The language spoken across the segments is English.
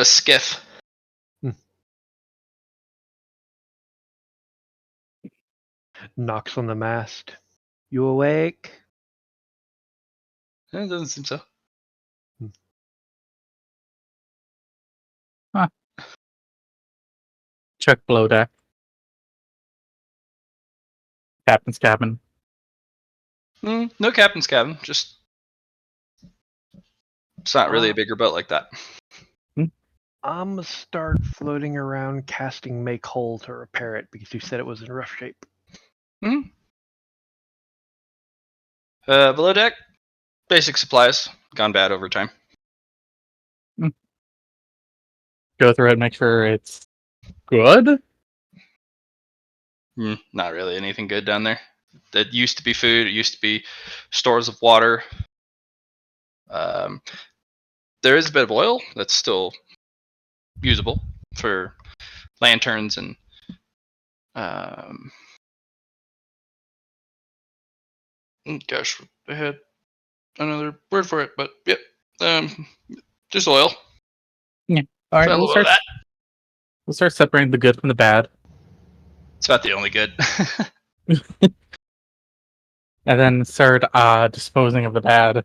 a skiff. Knocks on the mast. You awake? It doesn't seem so. Check below deck. Captain's cabin. No captain's cabin. Just it's not really a bigger boat like that. I'm gonna start floating around casting Make Whole to repair it because you said it was in rough shape. Below deck, basic supplies gone bad over time. Go through it, make sure it's good. Not really anything good down there. It used to be food. It used to be stores of water. There is a bit of oil that's still usable for lanterns and gosh, I had another word for it, but yep, just oil. Yeah. All right, we'll start separating the good from the bad. It's about the only good. And then start disposing of the bad.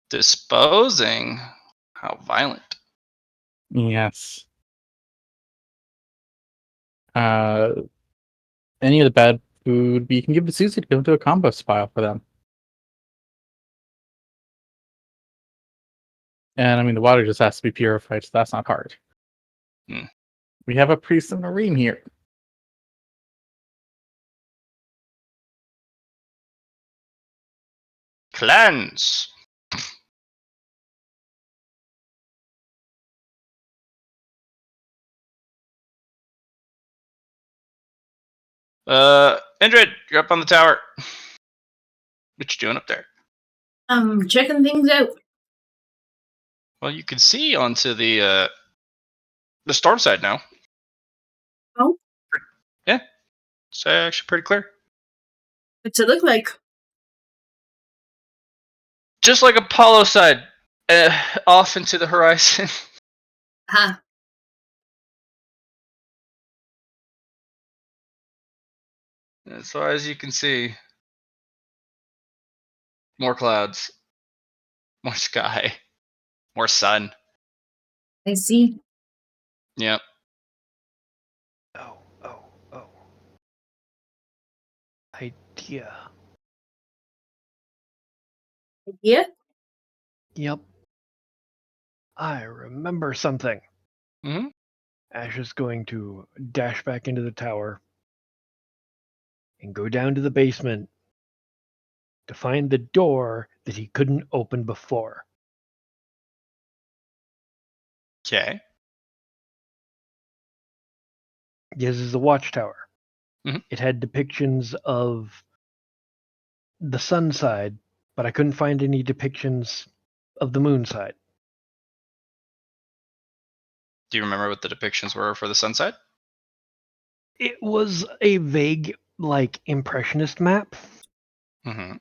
Disposing? How violent. Yes. Any of the bad food, you can give to Susie to go into a compost pile for them. And I mean, the water just has to be purified, so that's not hard. We have a priest and a ream here. Cleanse. Indrid, you're up on the tower. What you doing up there? I'm checking things out. Well, you can see onto the storm side now. Oh? Yeah. It's actually pretty clear. What's it look like? Just like Apollo side, off into the horizon. Ah. As far as you can see, more clouds, more sky, more sun. I see. Yep. Oh. Idea. Yeah? Yep. I remember something. Mm-hmm. Ash is going to dash back into the tower and go down to the basement to find the door that he couldn't open before. Okay. This is the watchtower. Mhm. It had depictions of the sun side, but I couldn't find any depictions of the moon side. Do you remember what the depictions were for the sun side? It was a vague, like, impressionist map. Mm-hmm.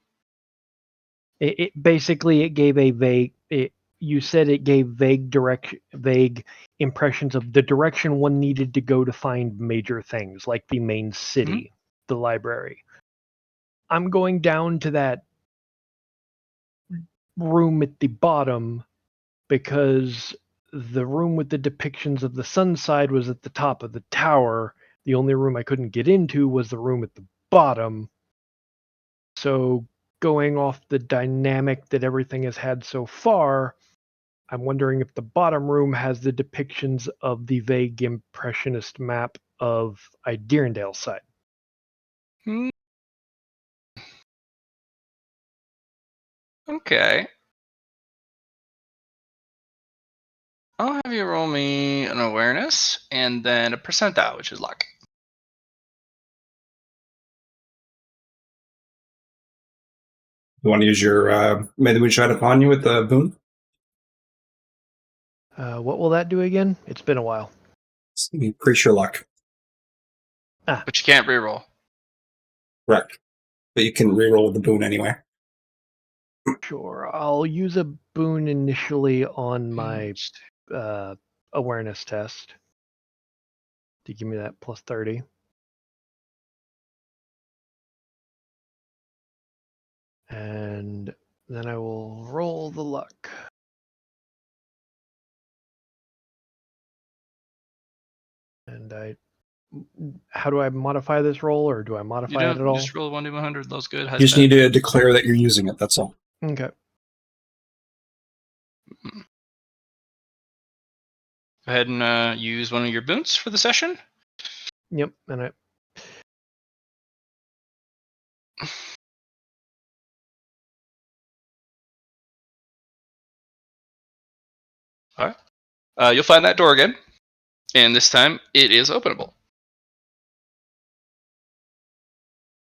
It basically it gave a vague. You said it gave vague impressions of the direction one needed to go to find major things, like the main city, the library. I'm going down to that room at the bottom because the room with the depictions of the sun side was at the top of the tower. The only room I couldn't get into was the room at the bottom. So going off the dynamic that everything has had so far, I'm wondering if the bottom room has the depictions of the vague impressionist map of Idirondale's side. Okay. I'll have you roll me an awareness and then a percentile, which is luck. You want to use your May the Moonshine upon you with the boon? What will that do again? It's been a while. Increase your luck. But you can't reroll. Correct. But you can reroll the boon anyway. Sure, I'll use a boon initially on my awareness test to give me that plus 30. And then I will roll the luck. And how do I modify this roll, or do I modify it at all? Just roll 1d100. Those good. You just need to declare that you're using it. That's all. Okay. Go ahead and use one of your boons for the session. Yep. And I. All right. You'll find that door again, and this time it is openable.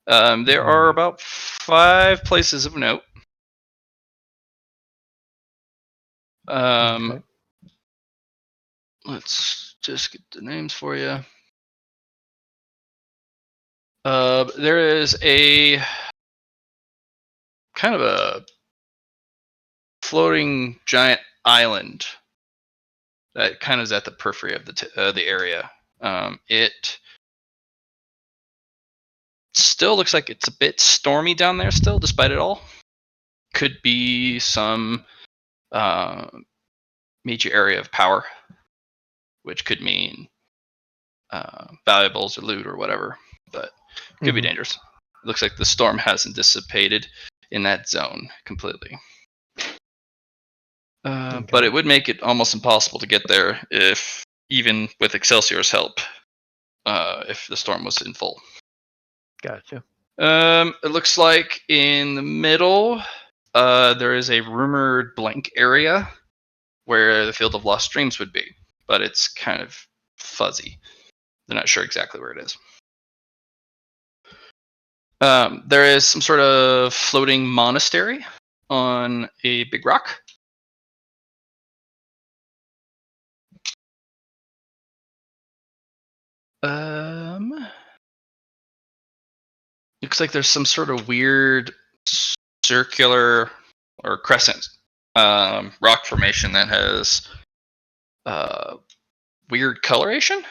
There are about 5 places of note. Okay. Let's just get the names for you. There is a kind of a floating giant island that kind of is at the periphery of the area. It still looks like it's a bit stormy down there still, despite it all. Could be some major area of power, which could mean valuables or loot or whatever, but could be dangerous. It looks like the storm hasn't dissipated in that zone completely. But it would make it almost impossible to get there if, even with Excelsior's help, if the storm was in full. Gotcha. It looks like in the middle, there is a rumored blank area where the Field of Lost Dreams would be, but it's kind of fuzzy. They're not sure exactly where it is. There is some sort of floating monastery on a big rock. Looks like there's some sort of weird circular or crescent rock formation that has weird coloration,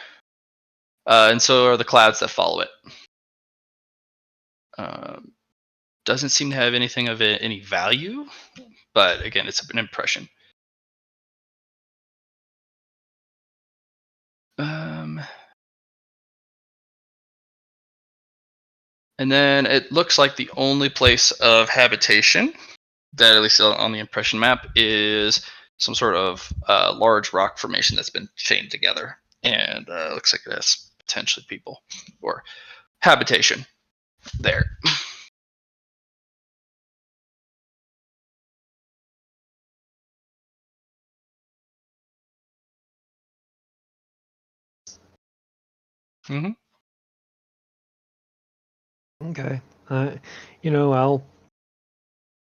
and so are the clouds that follow it. Doesn't seem to have anything of any value, but again, it's an impression. And then it looks like the only place of habitation that, at least on the impression map, is some sort of large rock formation that's been chained together, and looks like it has potentially people or habitation there. Mm-hmm. Okay. I'll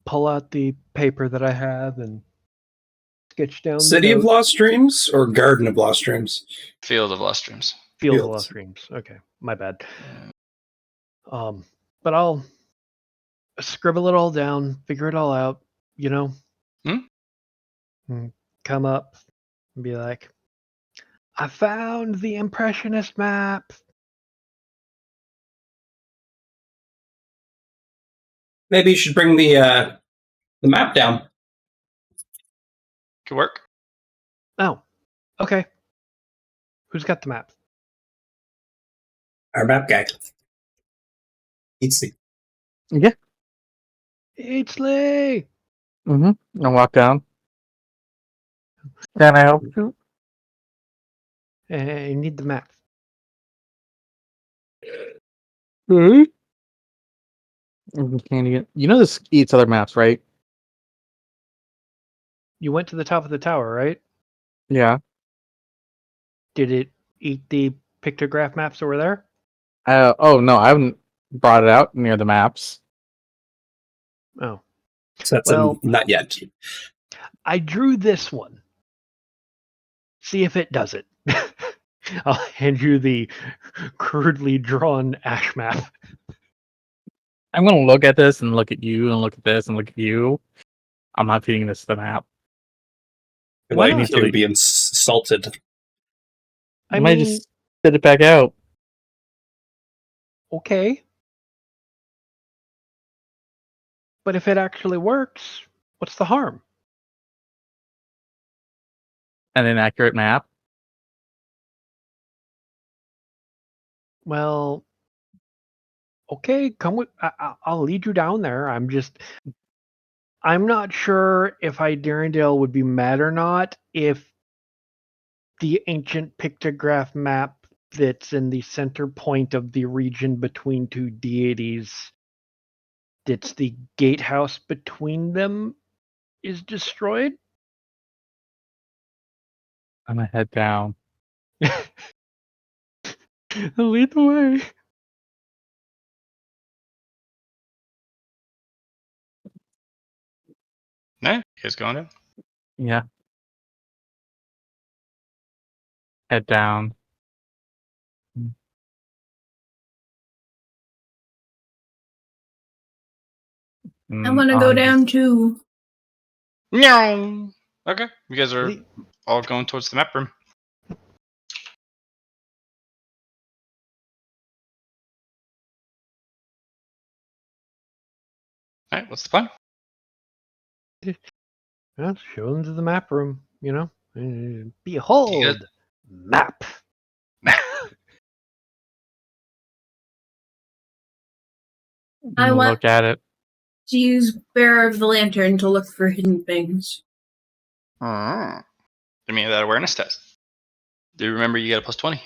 pull out the paper that I have and sketch down City the of Lost Dreams or Garden of Lost Dreams? Field of Lost Dreams. Field of Lost Dreams. Okay, my bad. But I'll scribble it all down, figure it all out. Come up and be like, I found the Impressionist map. Maybe you should bring the map down. Could work. Oh, okay. Who's got the map? Our map guy. Let's see. Yeah. It's Lee. Mm-hmm. I'll walk down. Can I help you? I need the map. Mm-hmm. You know this eats other maps, right? You went to the top of the tower, right? Yeah. Did it eat the pictograph maps over there? Oh no, I haven't brought it out near the maps. Oh. So that's not yet. I drew this one. See if it does it. I'll hand you the crudely drawn ash map. I'm gonna look at this and look at you and look at this and look at you. I'm not feeding this to the map. Why like not? to be insulted. I I might mean, just spit it back out. okay. But if it actually works, what's the harm? An inaccurate map. Well, okay, come with. I'll lead you down there. I'm not sure if Idarendale would be mad or not if the ancient pictograph map that's in the center point of the region between two deities, that's the gatehouse between them, is destroyed. I'm gonna head down. Lead the way. No, you guys going in? Yeah. Head down. I want to go down too. No. Okay, you guys are Le- all going towards the map room. All right, what's the plan? Well, show them to the map room, you know. Behold, map. I want Look at it. to use Bearer of the Lantern to look for hidden things. Give me that awareness test. Do you remember you got a plus 20?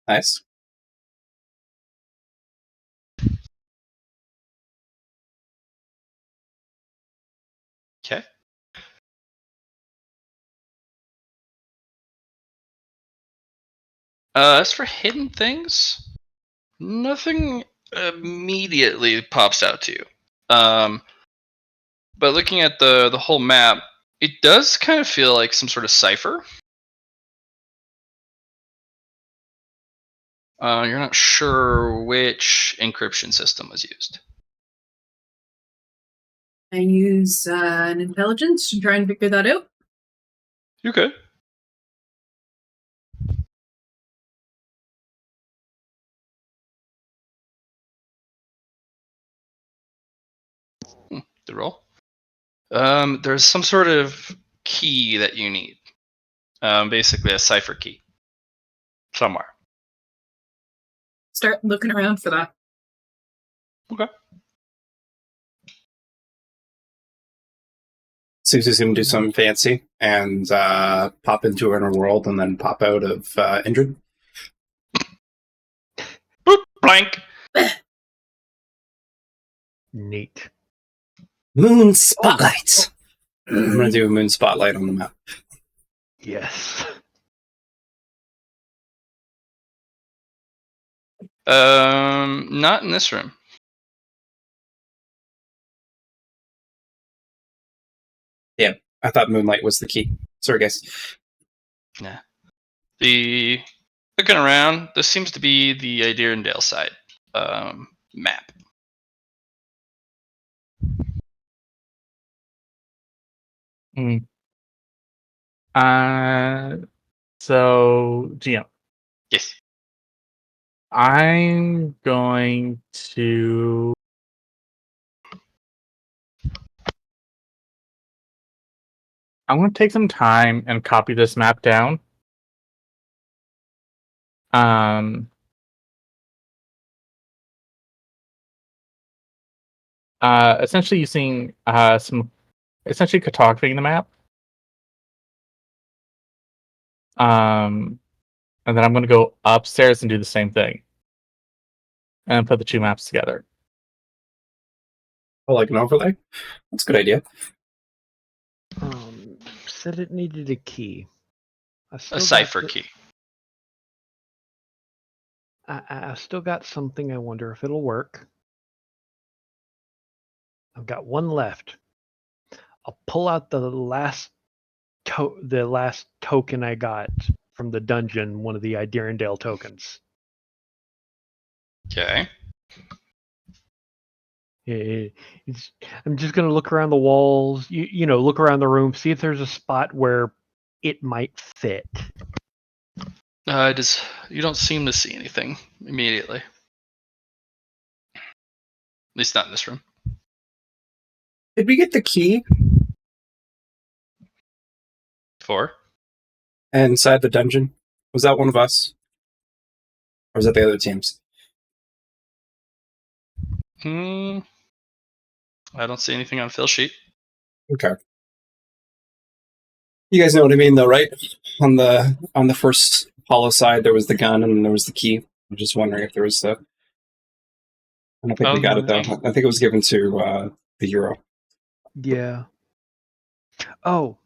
Nice. Okay. As for hidden things, nothing immediately pops out to you. But looking at the whole map, it does kind of feel like some sort of cipher. You're not sure which encryption system was used. I use an intelligence to try and figure that out. You could. The roll. There's some sort of key that you need. Basically a cipher key. Somewhere. Start looking around for that. Okay. Susie's going to do something fancy and pop into inner world and then pop out of injured. Boop, blank. Neat. Moon spotlight. I'm going to do a moon spotlight on the map. Yes. Not in this room. Yeah, I thought moonlight was the key. Sorry, guys. Yeah. The looking around, this seems to be the Idarendale side map. Mm. So GM, Yes. I'm going to take some time and copy this map down. Essentially using essentially cartographying the map. And then I'm going to go upstairs and do the same thing, and put the two maps together. Oh, like an overlay? That's a good idea. Said it needed a key. A cipher key. I still got something. I wonder if it'll work. I've got one left. I'll pull out the last token I got from the dungeon one of the Idirondale tokens. Okay. I'm just gonna look around the walls, look around the room, see if there's a spot where it might fit. You don't seem to see anything immediately. At least not in this room. Did we get the key Four. inside the dungeon? Was that one of us? Or was that the other teams? I don't see anything on Phil's sheet. Okay. You guys know what I mean, though, right? On the first Apollo side, there was the gun and there was the key. I'm just wondering if there was the. I don't think we got it though. I think it was given to the Euro. Yeah. Oh,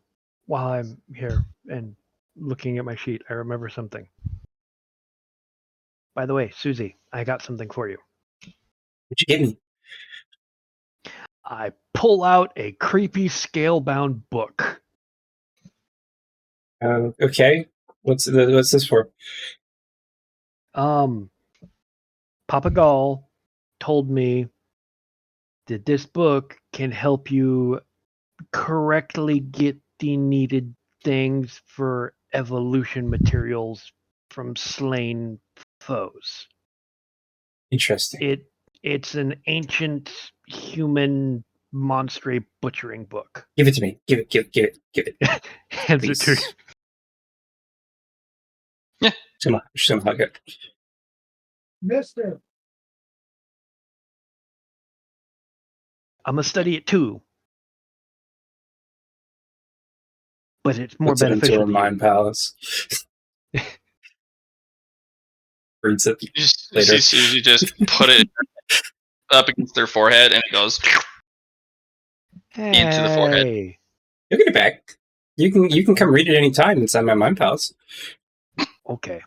while I'm here and looking at my sheet, I remember something. By the way, Susie, I got something for you. What'd you give me? I pull out a creepy scale-bound book. Okay. What's this for? Papa Gall told me that this book can help you correctly get the needed things for evolution materials from slain foes. Interesting. It's an ancient human monster butchering book. Give it to me. Give it. Hands it to you. Yeah. Just gonna hug it. Mister. I'm gonna study it too, but it's more Puts it into beneficial her to mind palace. Reads it You just later. see Susie just put it up against their forehead, and it goes into the forehead. Hey. You'll get it back. You can come read it anytime inside my mind palace. Okay.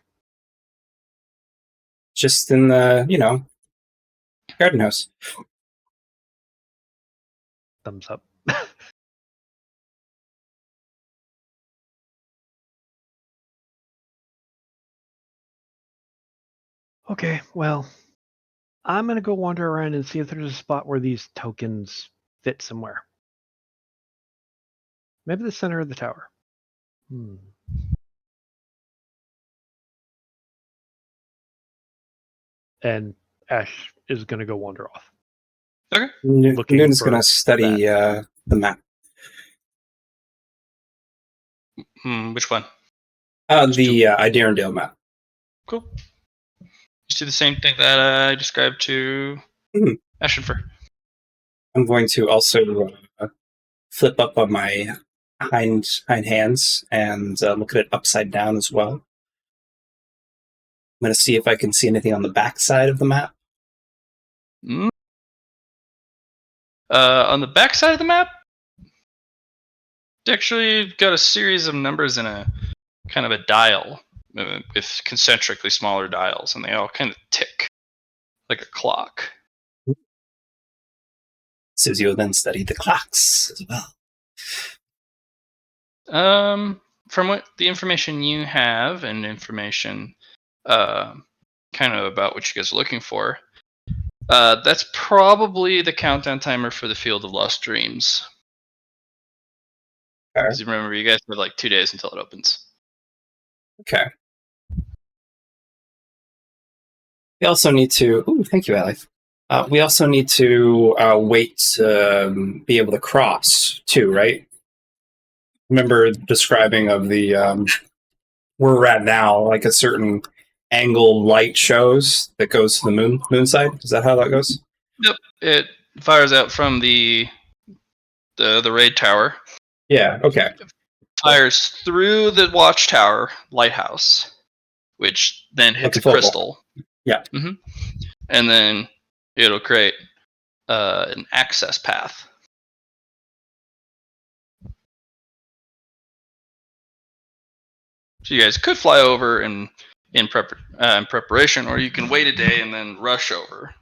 Just in the garden house. Thumbs up. Okay, well, I'm going to go wander around and see if there's a spot where these tokens fit somewhere. Maybe the center of the tower. And Ash is going to go wander off. Okay. Looking Noon's for going to study the map. Which one? The Idirondale map. Cool. You see the same thing that I described to Ashenfer. I'm going to also flip up on my hind hands and look at it upside down as well. I'm going to see if I can see anything on the back side of the map. On the back side of the map, actually got a series of numbers in a kind of a dial with concentrically smaller dials, and they all kind of tick like a clock. Susie will then study the clocks as well. From what the information you have and information kind of about what you guys are looking for, that's probably the countdown timer for the Field of Lost Dreams. Okay. Because remember, you guys have like 2 days until it opens. Okay. We also need to. Ooh, thank you, Allie. We also need to wait to be able to cross too, right? Remember describing of the where we're at now, like a certain angle light shows that goes to the moon side. Is that how that goes? Yep, it fires out from the raid tower. Yeah. Okay. Fires through the watchtower lighthouse, which then hits a focal. crystal. Yeah. And then it'll create an access path. So you guys could fly over in preparation, or you can wait a day and then rush over.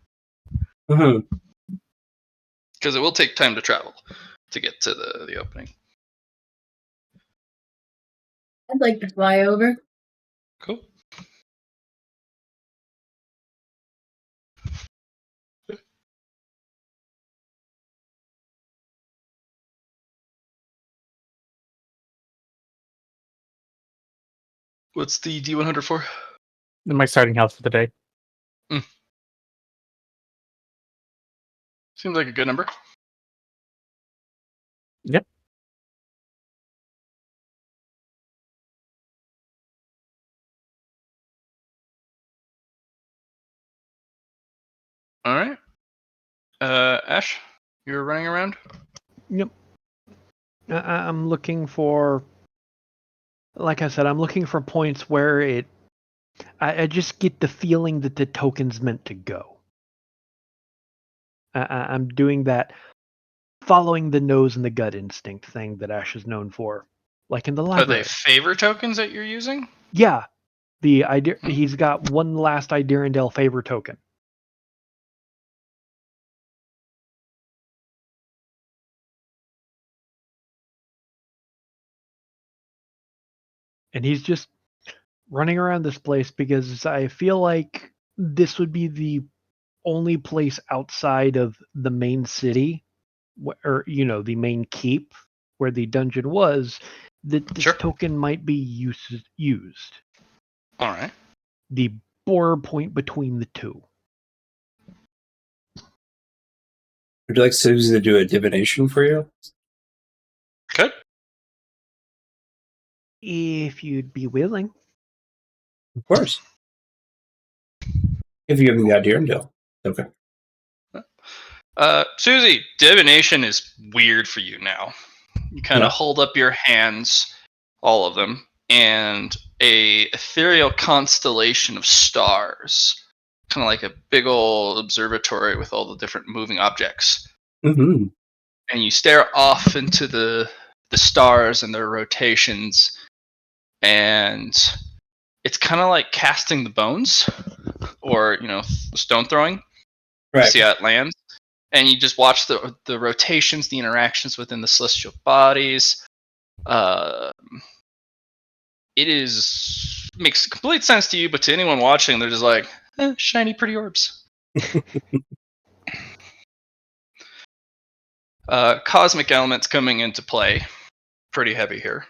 Because it will take time to travel to get to the opening. I'd like to fly over. Cool. What's the D100 for? My starting health for the day. Seems like a good number. Yep. All right. Ash, you're running around? Yep. I'm looking for, like I said, I'm looking for points where I just get the feeling that the token's meant to go. I'm doing that, following the nose and the gut instinct thing that Ash is known for, like in the Are they library. favor tokens that you're using? Yeah, he's got one last Idirondale favor token. And he's just running around this place because I feel like this would be the only place outside of the main city, or the main keep where the dungeon was, that this Sure. token might be used. All right. The border point between the two. Would you like Susie to do a divination for you? Good. If you'd be willing. Of course. If you give me the idea, Dill. Okay. Susie, divination is weird for you now. You kind of Yeah. hold up your hands, all of them, and a ethereal constellation of stars, kind of like a big old observatory with all the different moving objects. Mm-hmm. And you stare off into the stars and their rotations, and it's kind of like casting the bones, or stone throwing. Right. See how it lands, and you just watch the rotations, the interactions within the celestial bodies. It makes complete sense to you, but to anyone watching, they're just like, shiny, pretty orbs. Cosmic elements coming into play, pretty heavy here.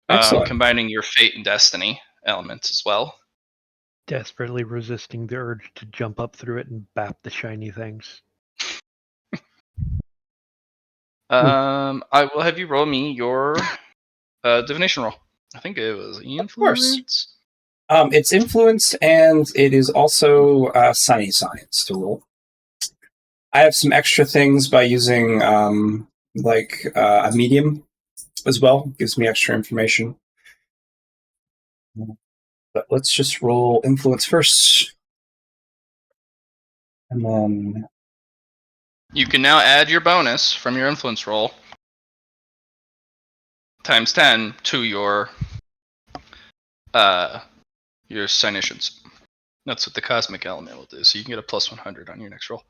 Excellent. Combining your fate and destiny elements as well. Desperately resisting the urge to jump up through it and bap the shiny things. I will have you roll me your divination roll. I think it was course. influence. It's influence, and it is also sunny science to roll. I have some extra things by using a medium as well. Gives me extra information. But let's just roll influence first. And then You can now add your bonus from your influence roll times 10 to your signitions. That's what the cosmic element will do. So you can get a plus 100 on your next roll.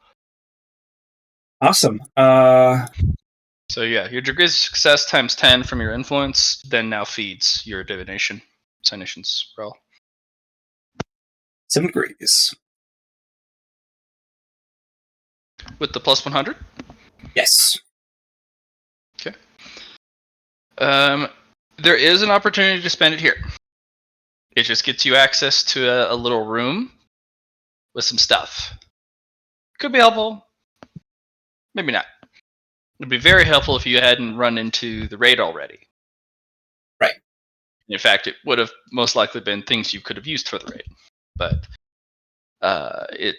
awesome. So yeah, your degrees of success times 10 from your influence then now feeds your divination signitions roll. 7 degrees. With the plus 100? Yes. Okay. There is an opportunity to spend it here. It just gets you access to a little room with some stuff. Could be helpful. Maybe not. It'd be very helpful if you hadn't run into the raid already. Right. In fact, it would have most likely been things you could have used for the raid. But it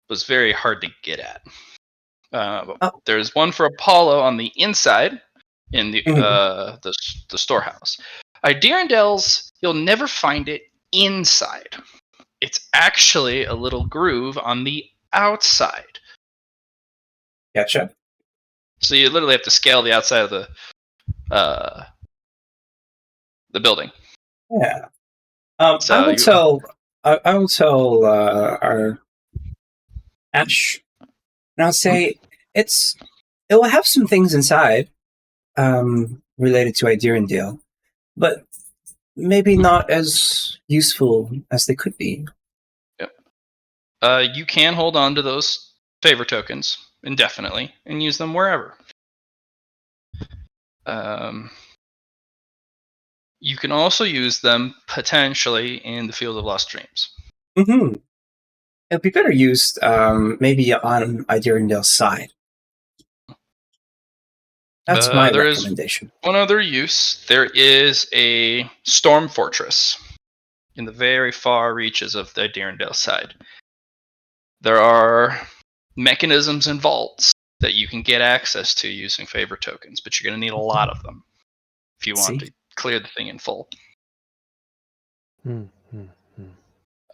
was very hard to get at. There's one for Apollo on the inside in the storehouse. Idirondale's, you'll never find it inside. It's actually a little groove on the outside. Gotcha. So you literally have to scale the outside of the building. Yeah. So I will tell our Ash, and I'll say it will have some things inside related to Idirondale, but maybe not as useful as they could be. You can hold on to those favor tokens indefinitely and use them wherever. You can also use them potentially in the Field of Lost Dreams. Mm-hmm. It'd be better used maybe on Idirondale's side. That's my There is recommendation. one other use. There is a storm fortress in the very far reaches of the Idirondale side. There are mechanisms and vaults that you can get access to using favor tokens, but you're going to need a lot of them if you want to clear the thing in full.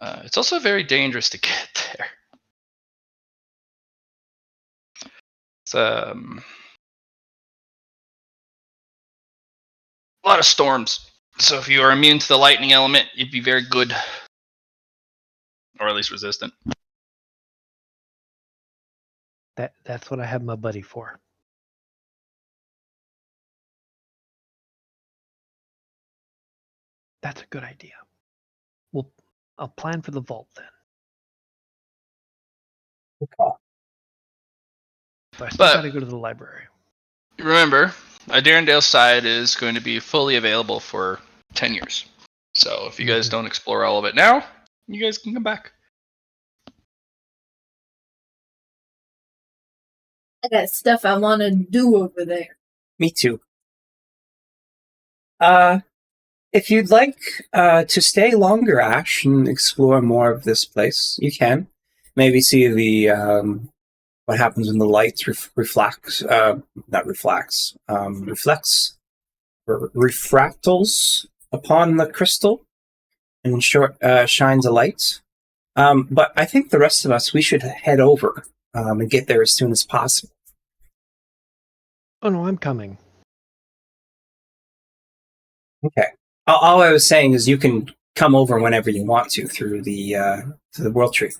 It's also very dangerous to get there. It's a lot of storms. So if you are immune to the lightning element, you'd be very good. Or at least resistant. That's what I have my buddy for. That's a good idea. Well, I'll plan for the vault then. Okay. But I still But- got to go to the library. Remember, Idirondale side is going to be fully available for 10 years. So if you guys don't explore all of it now, you guys can come back. I got stuff I want to do over there. Me too. If you'd like to stay longer, Ash, and explore more of this place, you can. Maybe see the what happens when the light reflects refractals upon the crystal and shines a light. But I think the rest of us, we should head over and get there as soon as possible. Oh no, I'm coming. Okay. All I was saying is you can come over whenever you want to through the World Tree.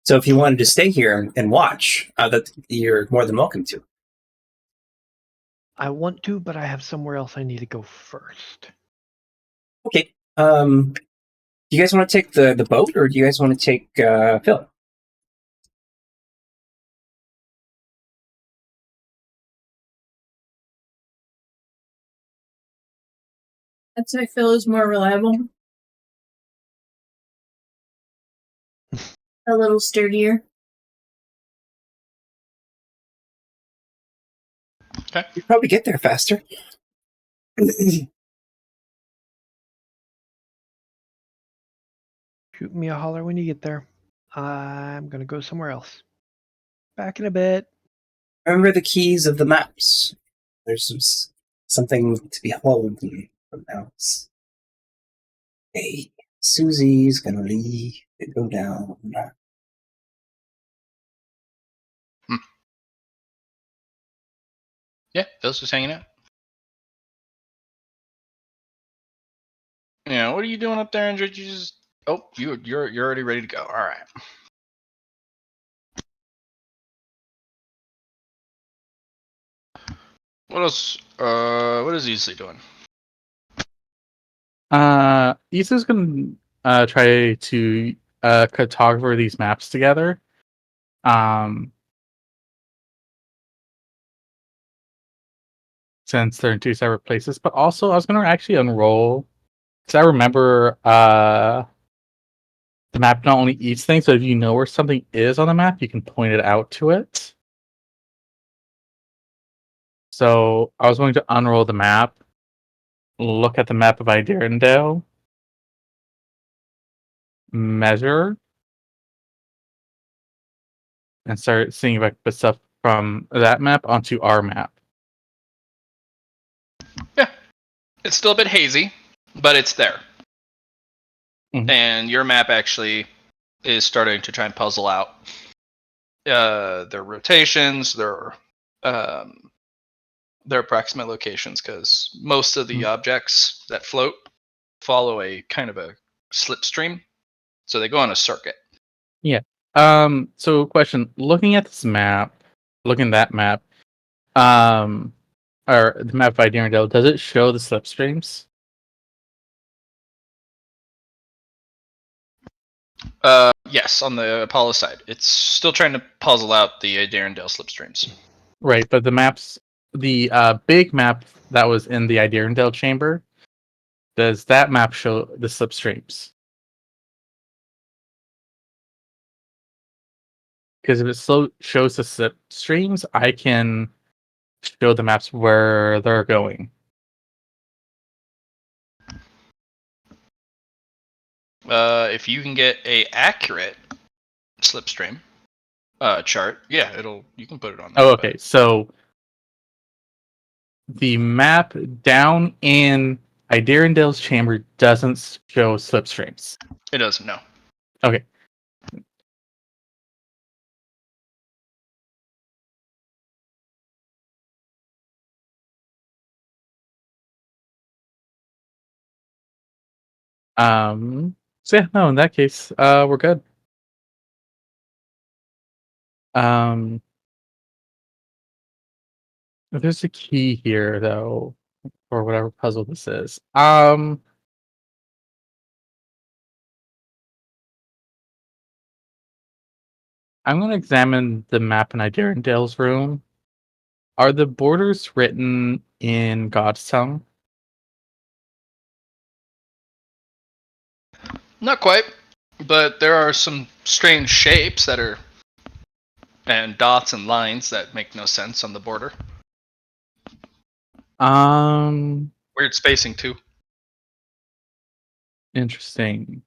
So if you wanted to stay here and watch, that you're more than welcome to. I want to, but I have somewhere else I need to go first. Okay. Do you guys want to take the boat, or do you guys want to take Phil? I'd say Phil is more reliable. A little sturdier. You probably get there faster. Shoot me a holler when you get there. I'm going to go somewhere else. Back in a bit. Remember the keys of the maps. There's something to behold from now. Hey, Susie's gonna leave to go down. Yeah, Phil's just hanging out. Yeah, what are you doing up there, Andrew? You just you're already ready to go. All right. What else? What is Easley doing? Issa's gonna try to cartographer these maps together. Since they're in two separate places, but also I was gonna actually unroll because I remember the map not only eats things, so if you know where something is on the map, you can point it out to it. So I was going to unroll the map, look at the map of Idirondale, measure, and start seeing if I can put stuff from that map onto our map. Yeah, it's still a bit hazy, but it's there. Mhm. And your map actually is starting to try and puzzle out their rotations, their approximate locations, because most of the objects that float follow a kind of a slipstream, so they go on a circuit. Yeah. So question: looking at this map, looking at that map, or the map by Deerndale, does it show the slipstreams? Yes, on the Apollo side. It's still trying to puzzle out the Darendale slipstreams. Right, but the maps, the big map that was in the Deerndale chamber, does that map show the slipstreams? Because if it shows the slipstreams, I can show the maps where they're going. If you can get a accurate slipstream chart, yeah, you can put it on there. Oh, okay. So the map down in Iderendale's chamber doesn't show slipstreams. It doesn't, no. Okay. So yeah, no, in that case, we're good. There's a key here though, or whatever puzzle this is. I'm gonna examine the map in Iderendale's room. Are the borders written in God's tongue? Not quite, but there are some strange shapes that are, and dots and lines that make no sense on the border. Weird spacing too. Interesting.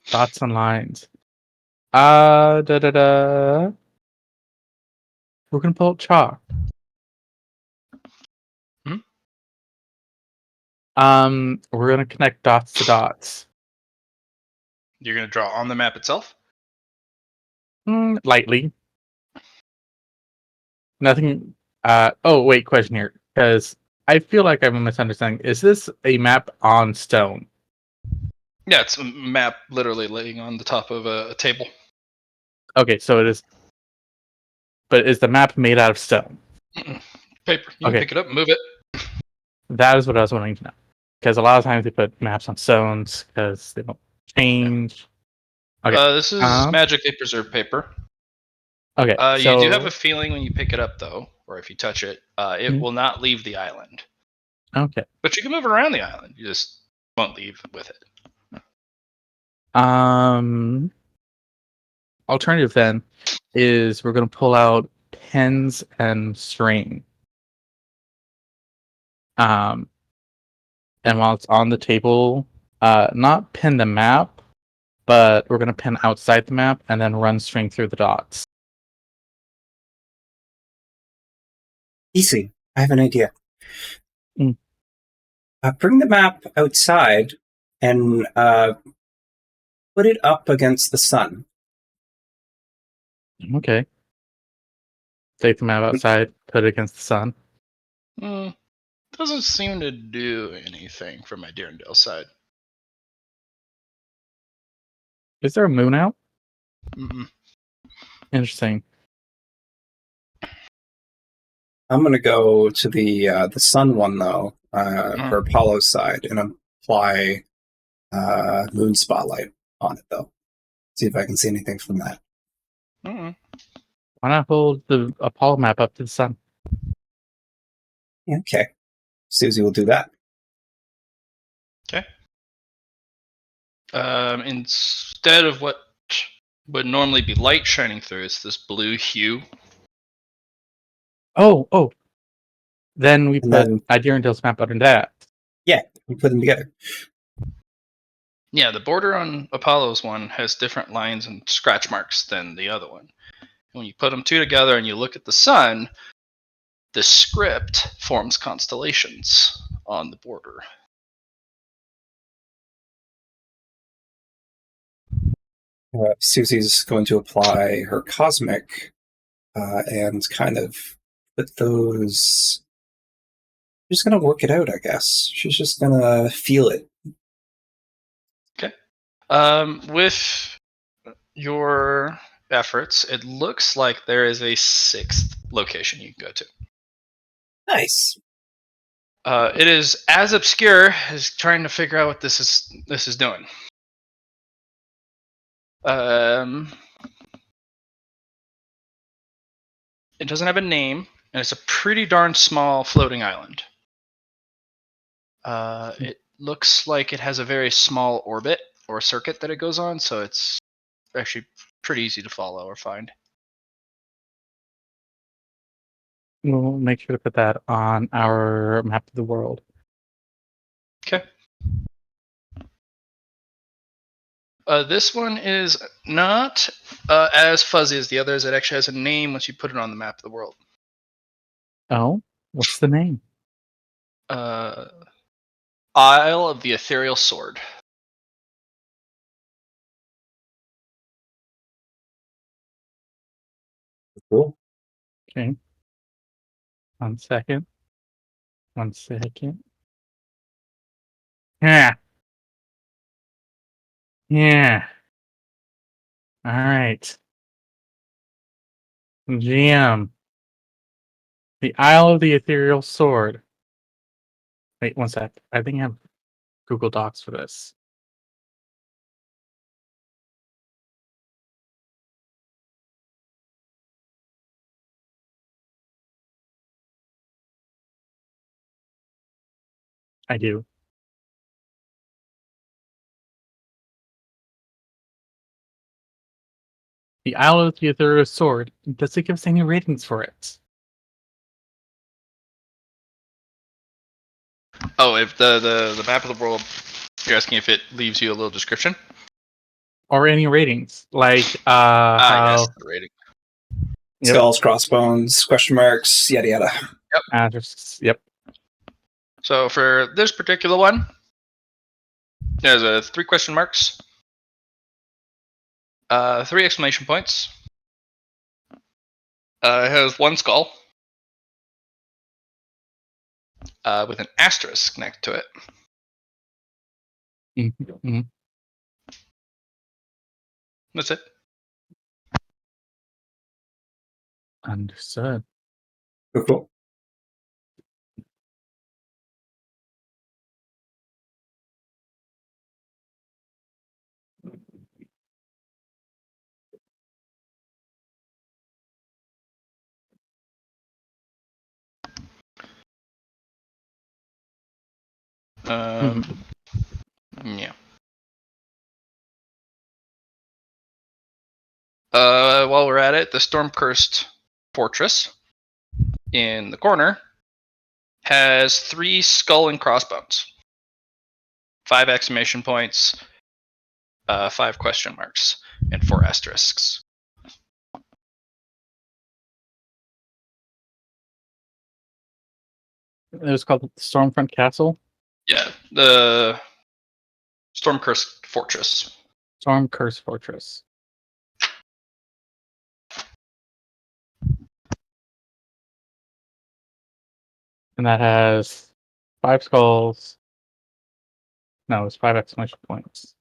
Dots and lines. Da da da. We're gonna pull out chalk. We're gonna connect dots to dots. You're gonna draw on the map itself? Lightly. Nothing. Oh wait, question here, because I feel like I'm misunderstanding. Is this a map on stone? Yeah, it's a map literally laying on the top of a table. Okay, so it is. But is the map made out of stone? Paper. You Okay. can pick it up and move it. That is what I was wanting to know. Because a lot of times they put maps on stones because they don't change. Okay. This is magically preserved paper. Okay. You do have a feeling when you pick it up, though, or if you touch it, it will not leave the island. Okay. But you can move it around the island. You just won't leave with it. Alternative then is we're going to pull out pens and string. And while it's on the table, not pin the map, but we're going to pin outside the map and then run string through the dots. Easy. I have an idea. Mm. Bring the map outside and put it up against the sun. Okay. Take the map outside, put it against the sun. Doesn't seem to do anything from my Deerendale side. Is there a moon out? Mm-mm. Interesting. I'm going to go to the sun one, though, for Apollo's side, and apply moon spotlight on it, though. See if I can see anything from that. Mm-mm. Why not hold the Apollo map up to the sun? Okay. Susie will do that. Okay. Instead of what would normally be light shining through, it's this blue hue. Oh. Then we And put then- Iderendale's map under that. Yeah, we put them together. Yeah, the border on Apollo's one has different lines and scratch marks than the other one. When you put them two together and you look at the sun, the script forms constellations on the border. Susie's going to apply her cosmic and kind of put those. She's going to work it out, I guess. She's just going to feel it. Okay. With your efforts, it looks like there is a sixth location you can go to. Nice. It is as obscure as trying to figure out what this is doing. It doesn't have a name, and it's a pretty darn small floating island. It looks like it has a very small orbit or circuit that it goes on, so it's actually pretty easy to follow or find. We'll make sure to put that on our map of the world. Okay. This one is not as fuzzy as the others. It actually has a name once you put it on the map of the world. Oh, what's the name? Isle of the Ethereal Sword. Cool. Okay. 1 second. 1 second. Yeah. Yeah. All right. GM. The Isle of the Ethereal Sword. Wait 1 sec. I think I have Google Docs for this. I do. The Isle of the Ethereal Sword. Does it give us any ratings for it? Oh, if the map of the world, you're asking if it leaves you a little description? Or any ratings? Like Yes, how the rating. Yep. Skulls, crossbones, question marks, yada yada. address. Yep. So for this particular one, there's a 3 question marks, 3 exclamation points. It has 1 skull with an asterisk next to it. Mm-hmm. That's it. Understood. Cool. Yeah. While we're at it, the storm-cursed fortress in the corner has 3 skull and crossbones, 5 exclamation points, 5 question marks, and 4 asterisks. It was called Stormfront Castle. Yeah, the storm-cursed fortress. Storm Curse Fortress. And that has 5 skulls. No, it's 5 exclamation points.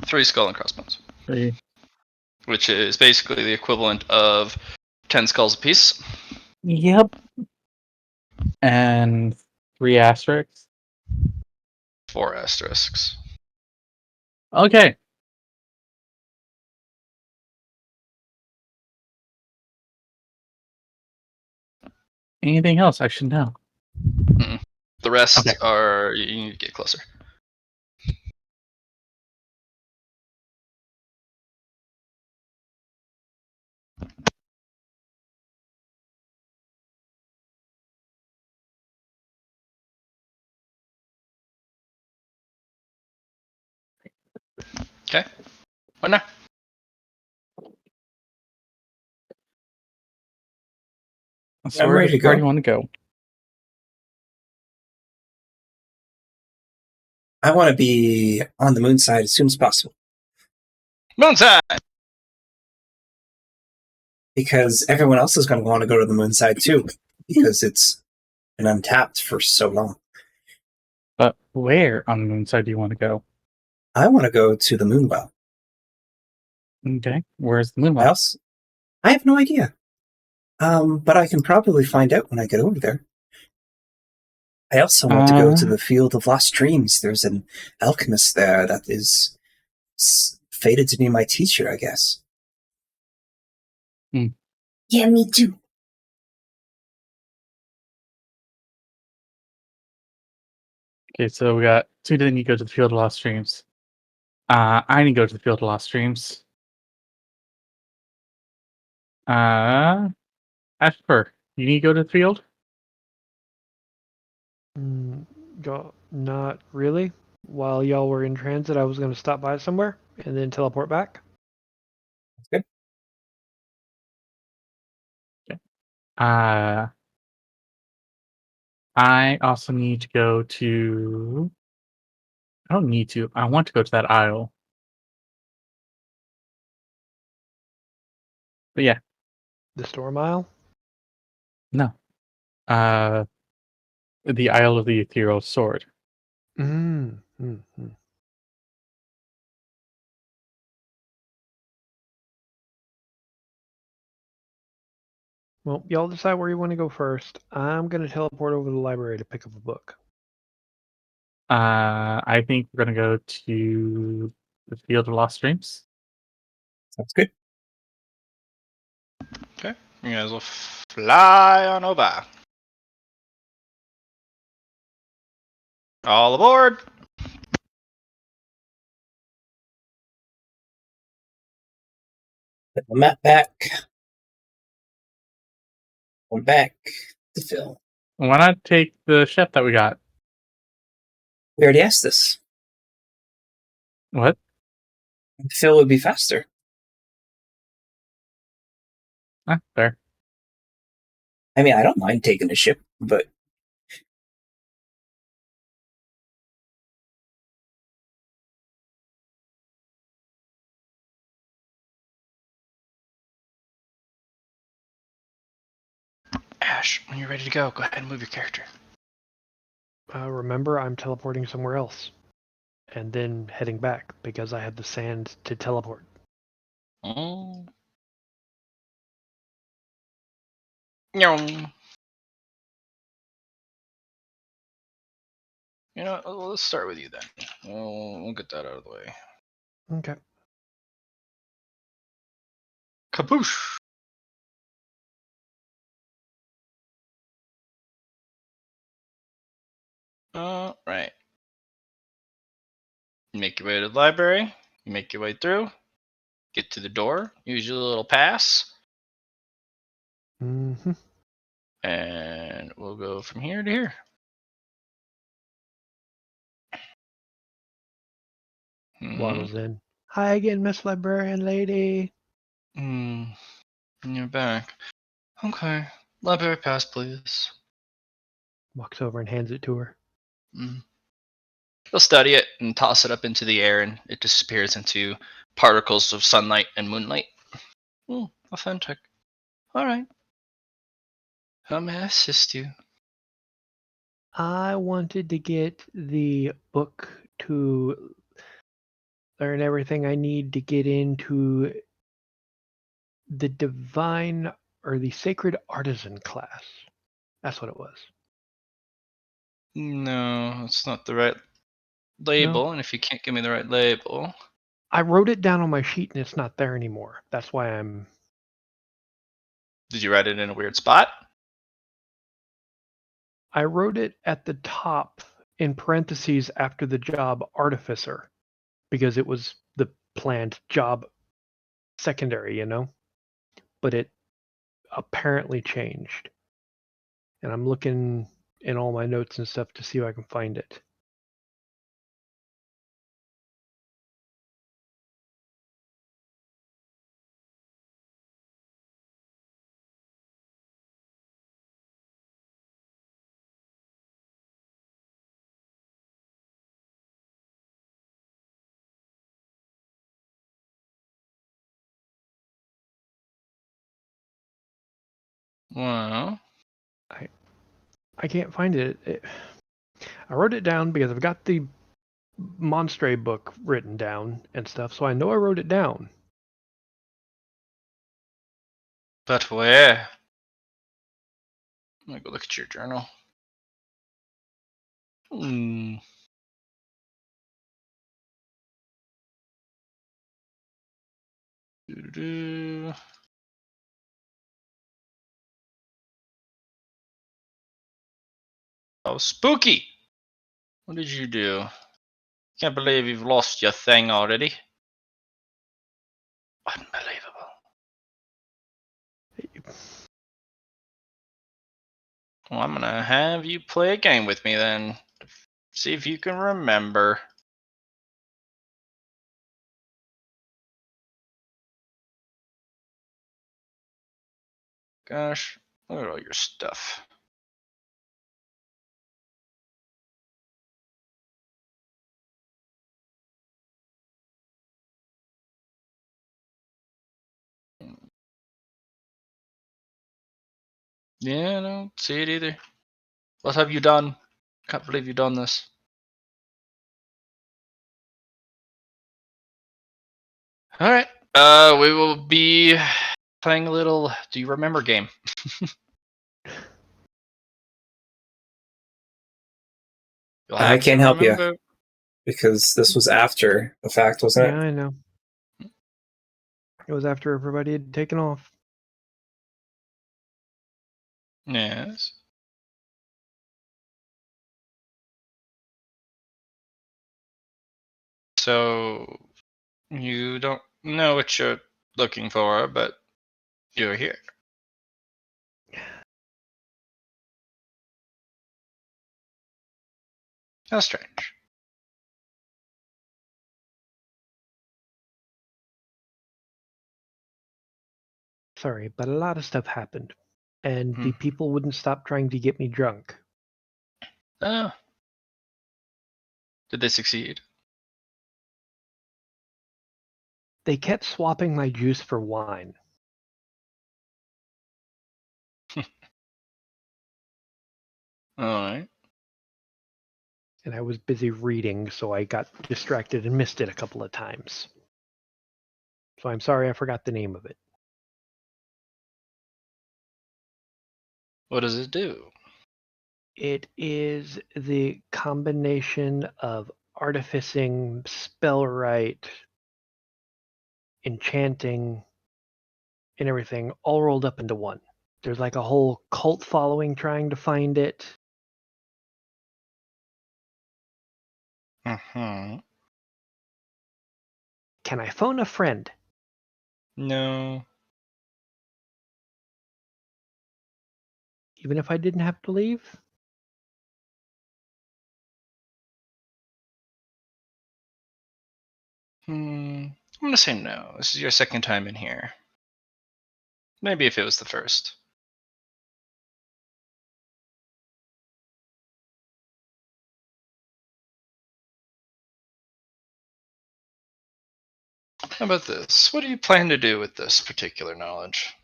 3 skull and crossbones, 3. which is basically the equivalent of 10 skulls apiece. Yep. And 3 asterisks. 4 asterisks. Okay. Anything else I should know? The rest Okay. are, you need to get closer. Okay. What now? So I'm where ready to do go. you want to go? I want to be on the moon side as soon as possible Moonside! because everyone else is going to want to go to the moon side too because it's been untapped for so long. But where on the moon side do you want to go? I want to go to the moon well. Okay. Where's the moon I well? also, I have no idea. But I can probably find out when I get over there. I also want to go to the Field of Lost Dreams. There's an alchemist there that is fated to be my teacher, I guess. Yeah, me too. Okay, so we got two that need to go to the Field of Lost Dreams. I need to go to the Field of Lost Dreams. Ashper, you need to go to the field? Not really. While y'all were in transit, I was going to stop by somewhere and then teleport back. Good. Okay. I also need to go to. I don't need to. I want to go to that aisle. But yeah, The storm aisle? no. The Isle of the Ethereal Sword. Mm-hmm. Well, y'all decide where you want to go first. I'm going to teleport over to the library to pick up a book. I think we're gonna go to the Field of Lost Dreams. Sounds good. Okay, you guys will fly on over. All aboard! Put the map back. Going back to Phil. Why not take the ship that we got? We already asked this. What? Phil would be faster. Fair. I mean, I don't mind taking a ship, but Ash, when you're ready to go ahead and move your character. Remember, I'm teleporting somewhere else. And then heading back because I had the sand to teleport. Mm. You know what? Let's start with you then. We'll get that out of the way. Okay. Kaboosh! Right. You make your way to the library. You make your way through. Get to the door. Use your little pass. Mm-hmm. And we'll go from here to here. Waddles in. Hi again, Miss Librarian Lady. You're back. Okay. Library pass, please. Walks over and hands it to her. He'll study it and toss it up into the air, and it disappears into particles of sunlight and moonlight. Authentic. All right. How may I assist you? I wanted to get the book to learn everything I need to get into the divine or the sacred artisan class. That's what it was. No, it's not the right label, and if you can't give me the right label... I wrote it down on my sheet and it's not there anymore. That's why I'm... Did you write it in a weird spot? I wrote it at the top in parentheses after the job artificer because it was the planned job secondary, you know? But it apparently changed. And I'm looking in all my notes and stuff to see if I can find it. Well... I can't find it. I wrote it down because I've got the Monstre book written down and stuff, so I know I wrote it down. But where? Let me go look at your journal. Hmm. Doo-doo-doo. Oh, spooky! What did you do? Can't believe you've lost your thing already. Unbelievable. Well, I'm gonna have you play a game with me then. See if you can remember. Gosh, look at all your stuff. Yeah, I don't see it either. What have you done? Can't believe you've done this. Alright. We will be playing a little Do You Remember game. You'll I have to can't help you remember. because this was after the fact, wasn't Yeah, I know. It was after everybody had taken off. Yes. So you don't know what you're looking for, but you're here. How strange. Sorry, but a lot of stuff happened. And Hmm. the people wouldn't stop trying to get me drunk. Oh. Did they succeed? They kept swapping my juice for wine. Alright. And I was busy reading, so I got distracted and missed it a couple of times. So I'm sorry I forgot the name of it. What does it do? It is the combination of artificing, spellwrite, enchanting, and everything all rolled up into one. There's like a whole cult following trying to find it. Mm-hmm. Can I phone a friend? No. Even if I didn't have to leave? I'm gonna say no. This is your second time in here. Maybe if it was the first. How about this? What do you plan to do with this particular knowledge?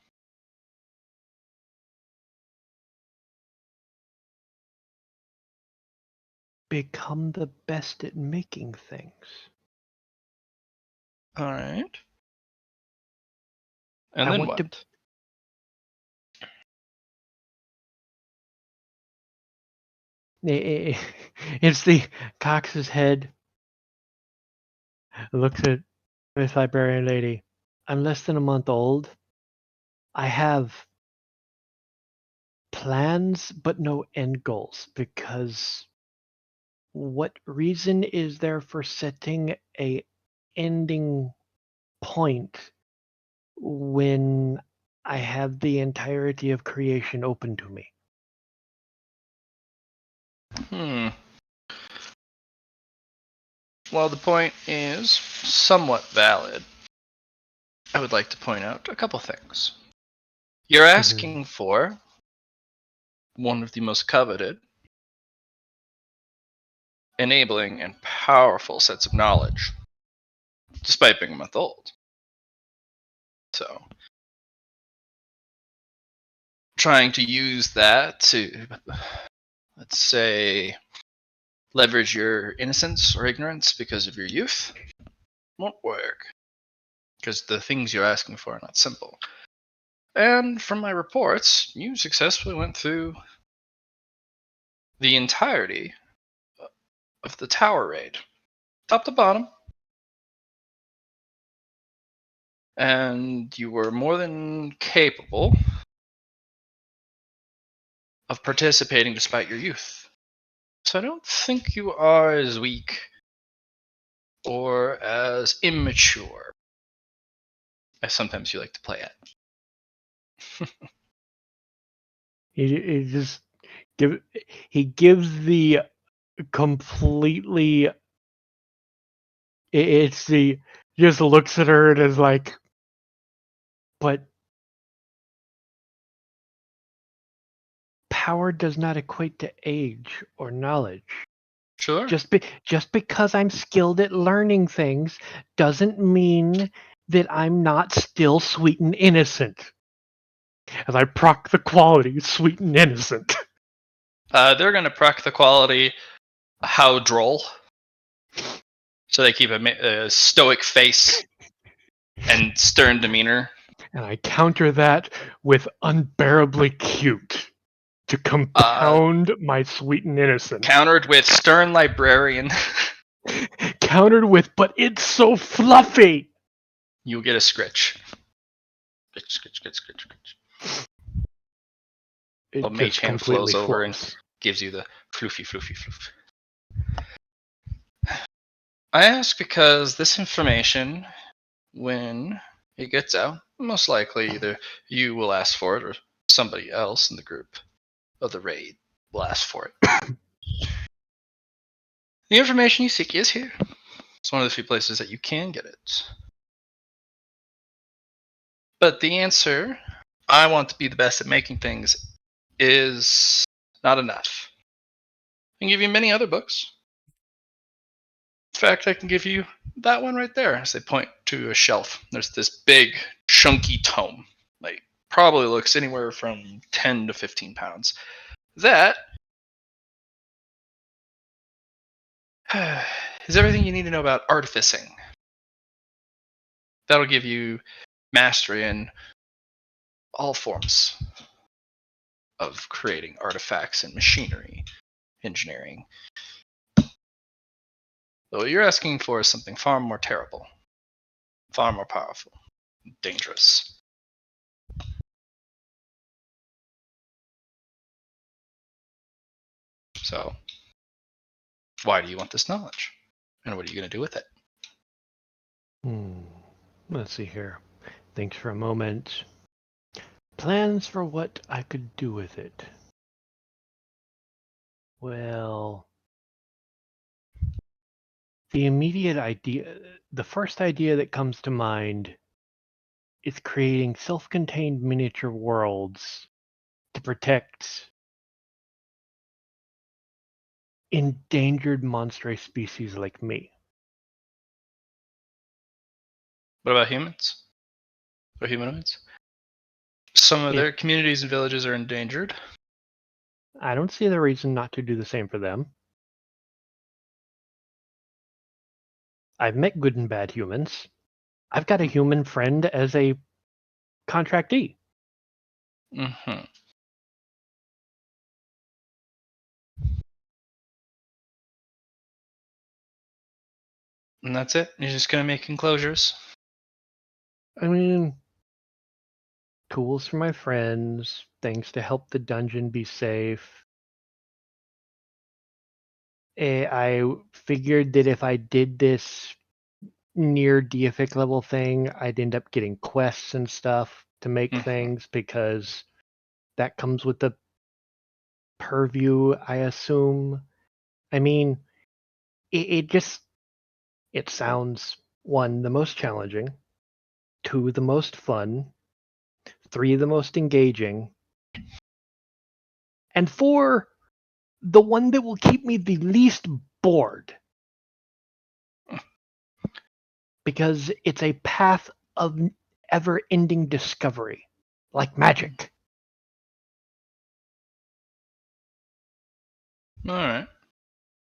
Become the best at making things. Alright. And I then want what? to- It's the Cox's head. Looks at this librarian lady. I'm less than a month old. I have plans, but no end goals, because what reason is there for setting a ending point when I have the entirety of creation open to me? Well, the point is somewhat valid. I would like to point out a couple things. You're asking for one of the most coveted, enabling, and powerful sets of knowledge, despite being a month old. So, trying to use that to, let's say, leverage your innocence or ignorance because of your youth won't work. Because the things you're asking for are not simple. And from my reports, you successfully went through the entirety of the tower raid, top to bottom. And you were more than capable of participating despite your youth. So I don't think you are as weak or as immature as sometimes you like to play at. He just he gives the completely. It's the just looks at her and is like, but power does not equate to age or knowledge. Sure. Just because I'm skilled at learning things doesn't mean that I'm not still sweet and innocent. As I proc the quality, sweet and innocent. They're going to proc the quality how droll. So they keep a stoic face and stern demeanor. And I counter that with unbearably cute to compound my sweet and innocent. Countered with stern librarian. Countered with, but it's so fluffy. You'll get a scritch. Scritch. It A mage just hand completely flows over flows. and gives you the floofy. I ask because this information, when it gets out, most likely either you will ask for it or somebody else in the group of the raid will ask for it. The information you seek is here. It's one of the few places that you can get it. But the answer, I want to be the best at making things, is not enough. I can give you many other books. In fact, I can give you that one right there, as they point to a shelf. There's this big, chunky tome. Like, probably looks anywhere from 10 to 15 pounds. That is everything you need to know about artificing. That'll give you mastery in all forms of creating artifacts and machinery, engineering. But what you're asking for is something far more terrible, far more powerful, dangerous. So, why do you want this knowledge? And what are you going to do with it? Let's see here. Thinks for a moment. Plans for what I could do with it. Well, the immediate idea, the first idea that comes to mind is creating self-contained miniature worlds to protect endangered monstrous species like me. What about humans? Or humanoids? Some of If their communities and villages are endangered. I don't see the reason not to do the same for them. I've met good and bad humans. I've got a human friend as a contractee. Mm-hmm. And that's it? You're just going to make enclosures? I mean, tools for my friends, things to help the dungeon be safe. I figured that if I did this near deific level thing, I'd end up getting quests and stuff to make things because that comes with the purview, I assume. I mean, it sounds, 1, the most challenging, 2, the most fun, 3, the most engaging, and 4, the one that will keep me the least bored. Because it's a path of ever-ending discovery, like magic. Alright.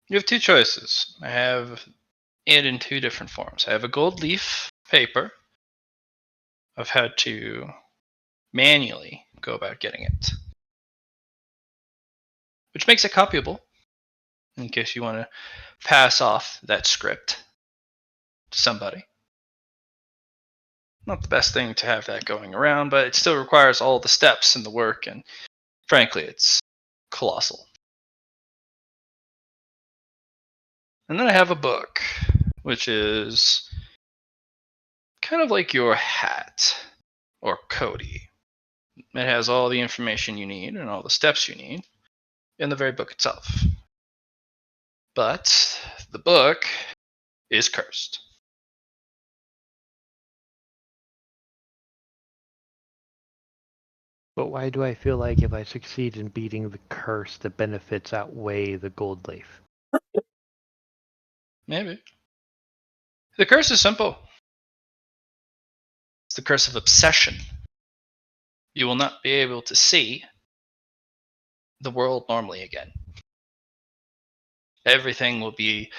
You have two choices. I have it in two different forms. I have a gold leaf paper. I've had to manually go about getting it. Which makes it copyable, in case you want to pass off that script to somebody. Not the best thing to have that going around, but it still requires all the steps and the work, and frankly, it's colossal. And then I have a book, which is kind of like your hat or Cody. It has all the information you need and all the steps you need in the very book itself. But the book is cursed. But why do I feel like if I succeed in beating the curse, the benefits outweigh the gold leaf? Maybe. The curse is simple. It's the curse of obsession. You will not be able to see the world normally again. Everything will be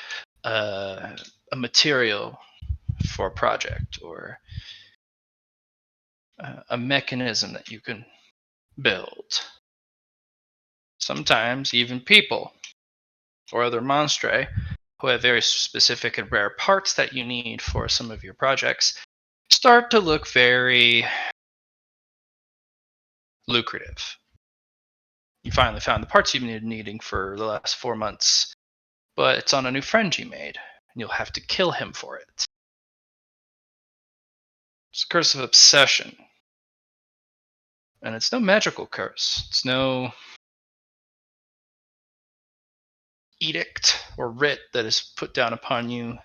a material for a project or a mechanism that you can build. Sometimes even people or other monstri who have very specific and rare parts that you need for some of your projects start to look very lucrative. You finally found the parts you've been needing for the last 4 months, but it's on a new friend you made, and you'll have to kill him for it. It's a curse of obsession. And it's no magical curse. It's no edict or writ that is put down upon you.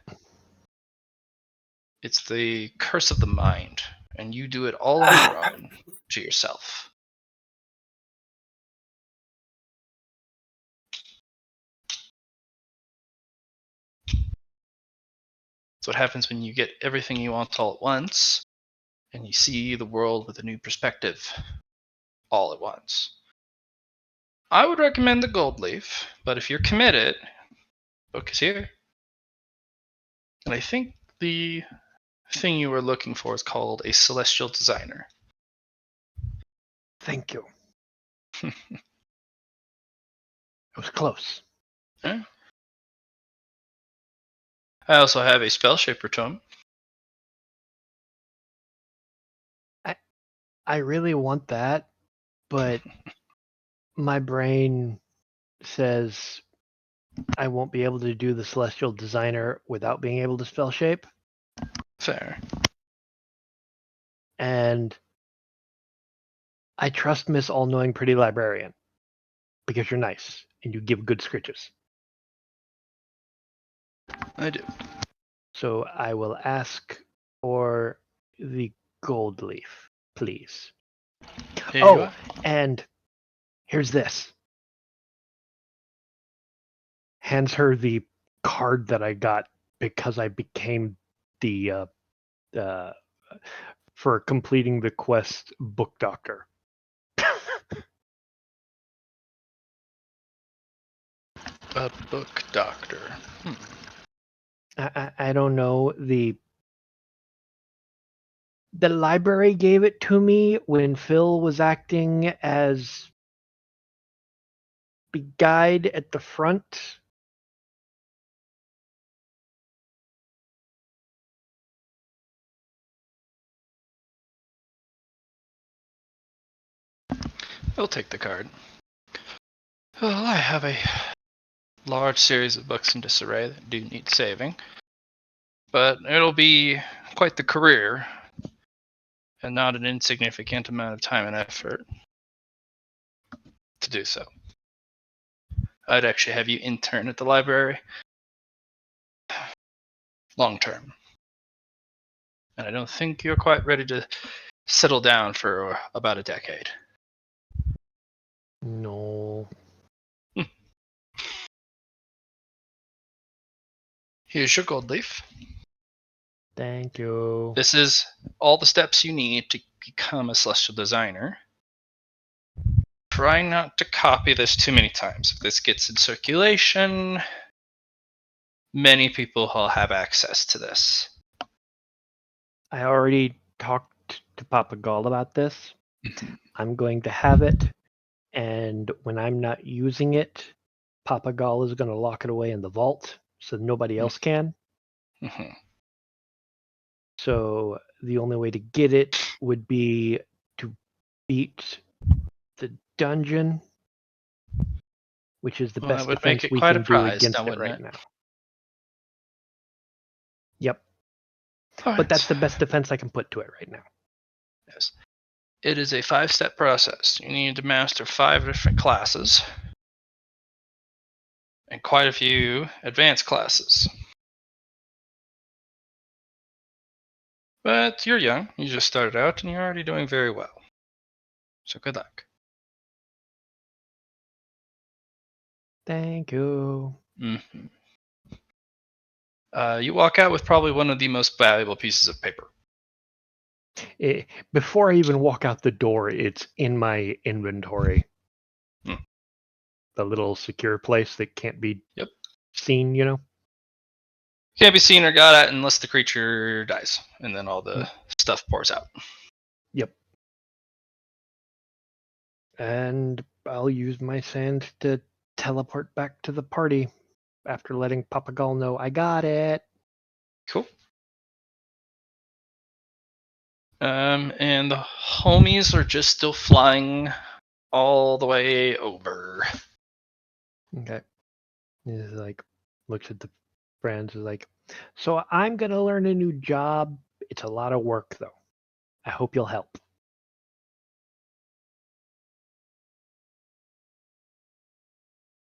It's the curse of the mind, and you do it all on your own to yourself. It's what happens when you get everything you want all at once, and you see the world with a new perspective all at once. I would recommend the gold leaf, but if you're committed, book is here. And I think the thing you were looking for is called a celestial designer. Thank you. It was close. Yeah. I also have a spell shaper tome. I really want that, but my brain says I won't be able to do the celestial designer without being able to spell shape. Fair. And I trust Miss All-Knowing Pretty Librarian because you're nice and you give good scritches. I do. So I will ask for the gold leaf, please. Here you are. And here's this. Hands her the card that I got because I became the for completing the quest book doctor. A book doctor. I don't know. The library gave it to me when Phil was acting as the guide at the front. I'll take the card. Well, I have a large series of books in disarray that do need saving. But it'll be quite the career, and not an insignificant amount of time and effort to do so. I'd actually have you intern at the library long term. And I don't think you're quite ready to settle down for about a decade. No. Here's your gold leaf. Thank you. This is all the steps you need to become a celestial designer. Try not to copy this too many times. If this gets in circulation, many people will have access to this. I already talked to Papa Gall about this. I'm going to have it, and when I'm not using it, Papa Gall is going to lock it away in the vault so nobody else can. Mhm. So the only way to get it would be to beat the dungeon, which is the Well, that best would make defense it we quite a can do prize, against now it wouldn't right it? now. Yep. All But that's right. the best defense I can put to it right now. Yes. It is a 5-step process. You need to master 5 different classes and quite a few advanced classes. But you're young. You just started out, and you're already doing very well. So good luck. Thank you. hmm you walk out with probably one of the most valuable pieces of paper. Before I even walk out the door, it's in my inventory. Hmm. The little secure place that can't be Yep. seen, you know? Can't be seen or got at unless the creature dies, and then all the stuff pours out. Yep. And I'll use my sand to teleport back to the party after letting Papa Gull know I got it. Cool. And the homies are just still flying all the way over. Okay. He's like, looks at the friends, is like, so I'm going to learn a new job. It's a lot of work, though. I hope you'll help.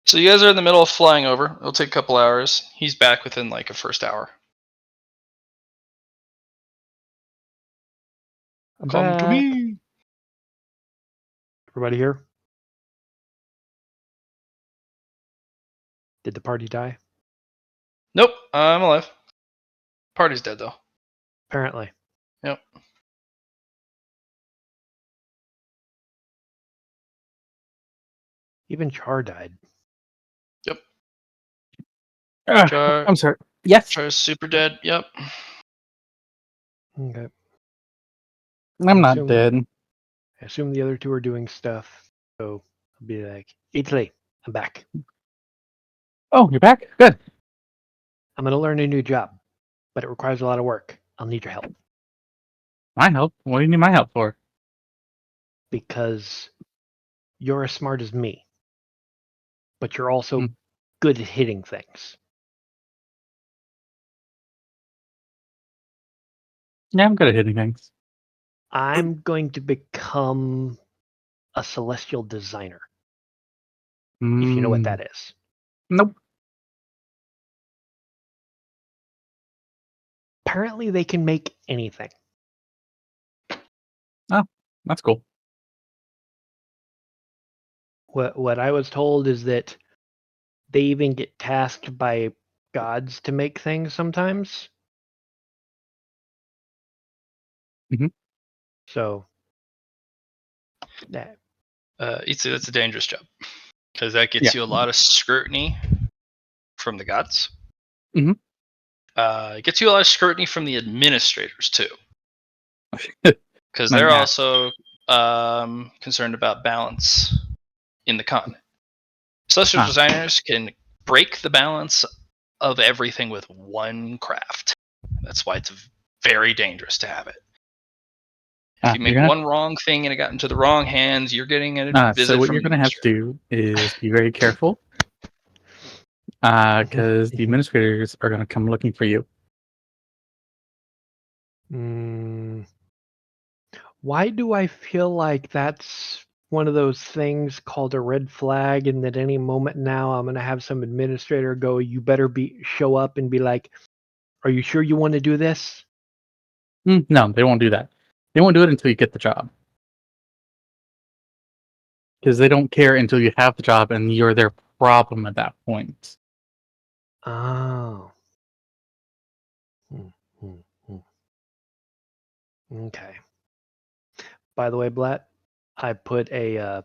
So you guys are in the middle of flying over. It'll take a couple hours. He's back within like a first hour. I'm Come to back. me. Everybody here? Did the party die? Nope, I'm alive. Party's dead though. Apparently. Yep. Even Char died. Char, I'm sorry. Yes, Char's super dead. Yep. Okay. I'm I not assume, dead. I assume the other two are doing stuff. So I'll be like, Italy, I'm back. Oh, you're back? Good. I'm going to learn a new job, but it requires a lot of work. I'll need your help My help? What do you need my help for? because you're as smart as me, but you're also Hmm. good at hitting things. Yeah, I'm good at hitting things. I'm going to become a celestial designer, if you know what that is. Nope. Apparently, they can make anything. Oh, that's cool. What I was told is that they even get tasked by gods to make things sometimes. Mhm. So that Itsu, that's a dangerous job because that gets Yeah. you a lot of scrutiny from the gods. Mhm. It gets you a lot of scrutiny from the administrators too, because Like they're that. also concerned about balance in the continent. Celestial Huh. designers can break the balance of everything with one craft. That's why it's very dangerous to have it. If you You're make gonna. one wrong thing and it got into the wrong hands, you're getting a So visit what from you're an gonna have to administrator. do is be very careful, because the administrators are gonna come looking for you. Why do I feel like that's one of those things called a red flag, and that any moment now I'm going to have some administrator go, "You better show up and be like, are you sure you want to do this?" No, they won't do that. They won't do it until you get the job, because they don't care until you have the job and you're their problem at that point. Oh. Okay. By the way, Blatt, I put a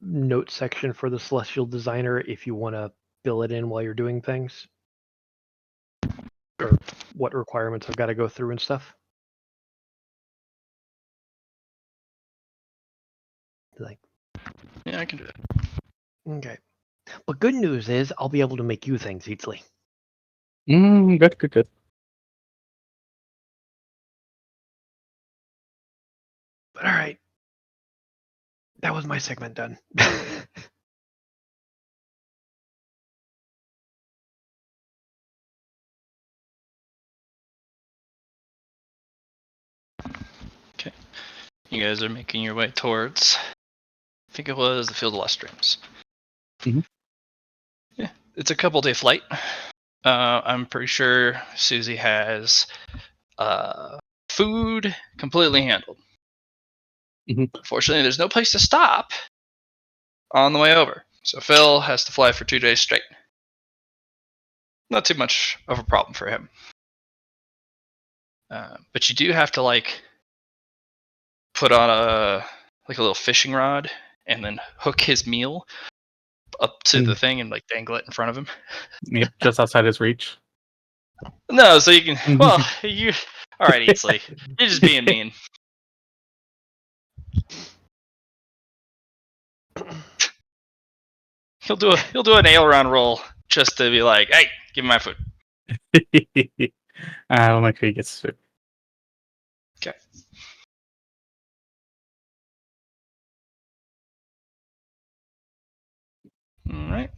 note section for the celestial designer if you want to fill it in while you're doing things, or what requirements I've got to go through and stuff. Like, Yeah, I can do that. okay. But good news is I'll be able to make you things easily. Good. But all right. That was my segment done. You guys are making your way towards, I think it was the Field of Lost Dreams. Mhm. Yeah, it's a couple-day flight. I'm pretty sure Susie has food completely handled. Mhm. Fortunately, there's no place to stop on the way over, so Phil has to fly for 2 days straight. Not too much of a problem for him. But you do have to put on a little fishing rod and then hook his meal up to the thing and dangle it in front of him. Yep, just outside his reach. No, so you can. Well, you. All right, Eatsley, you're just being mean. He'll do an aileron roll just to be like, "Hey, give me my food." We'll make sure he gets food. Okay. All right.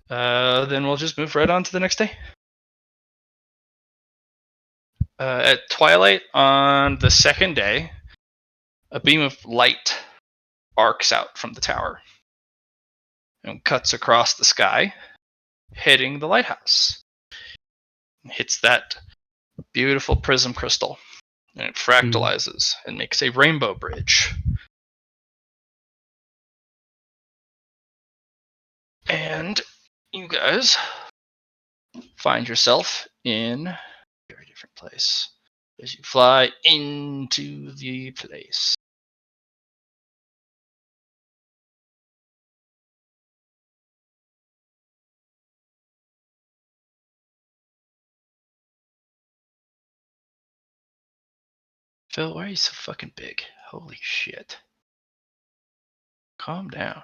Then we'll just move right on to the next day. At twilight on the second day, a beam of light arcs out from the tower and cuts across the sky, hitting the lighthouse. It hits that beautiful prism crystal, and it fractalizes and makes a rainbow bridge. And you guys find yourself in a very different place as you fly into the place. Phil, why are you so fucking big? Holy shit. Calm down.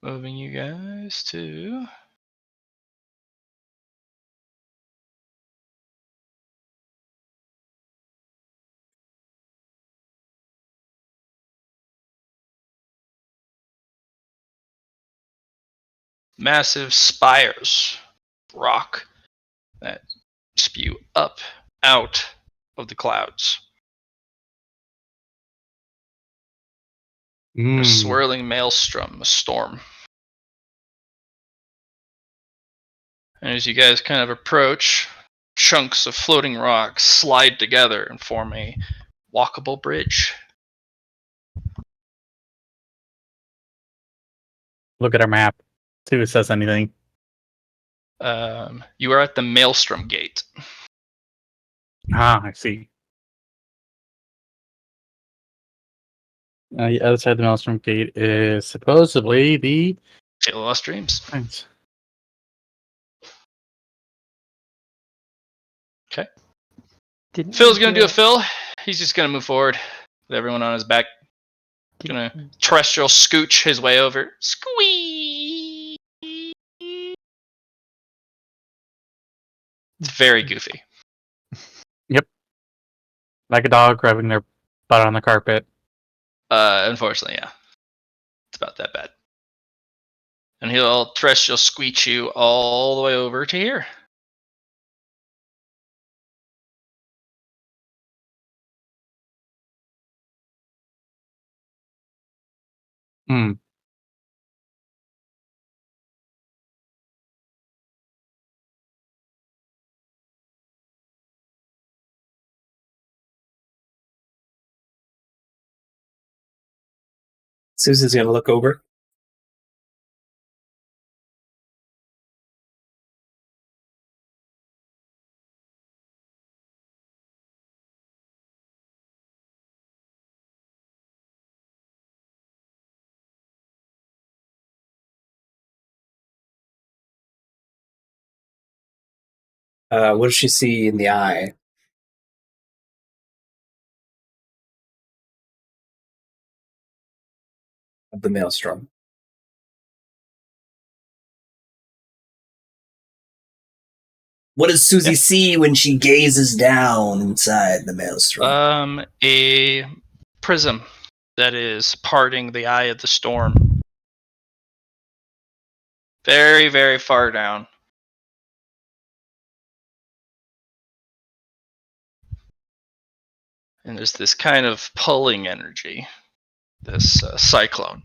Moving you guys to massive spires, rock that spew up out of the clouds. A swirling maelstrom, a storm. And as you guys kind of approach, chunks of floating rocks slide together and form a walkable bridge. Look at our map. See if it says anything. You are at the Maelstrom Gate. I see. The other side of the Maelstrom Gate is supposedly the Tale of Lost Dreams. Thanks. Okay. Didn't Phil's we gonna do a get- Phil. He's just gonna move forward with everyone on his back. Gonna terrestrial scooch his way over. Squee. It's very goofy. Yep. Like a dog rubbing their butt on the carpet. Unfortunately, yeah. It's about that bad. And he'll terrestrial squeech you all the way over to here. Hmm. Susie's gonna look over. What does she see in the eye of the maelstrom? What does Susie see when she gazes down inside the maelstrom? A prism that is parting the eye of the storm. Very, very far down. And there's this kind of pulling energy, this cyclone.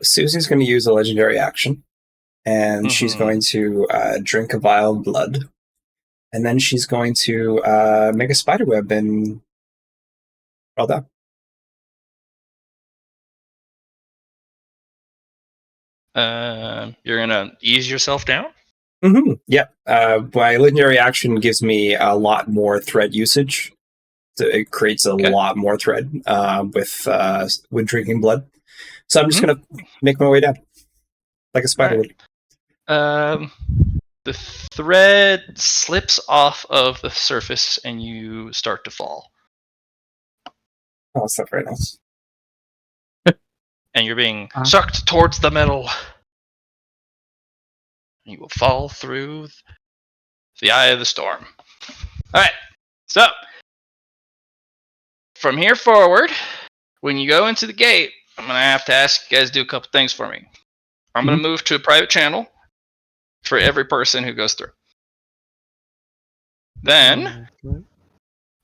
Susie's going to use a legendary action, and she's going to drink a vial of blood, and then she's going to make a spider web and roll down. You're gonna ease yourself down? Mm-hmm. Yeah. My legendary action gives me a lot more thread usage. So it creates a lot more thread with drinking blood. So I'm just gonna make my way down like a spider would. The thread slips off of the surface and you start to fall. Oh, that's not very nice. And you're being sucked towards the middle. You will fall through the eye of the storm. Alright, so from here forward, when you go into the gate, I'm going to have to ask you guys to do a couple things for me. I'm going to move to a private channel for every person who goes through. Then,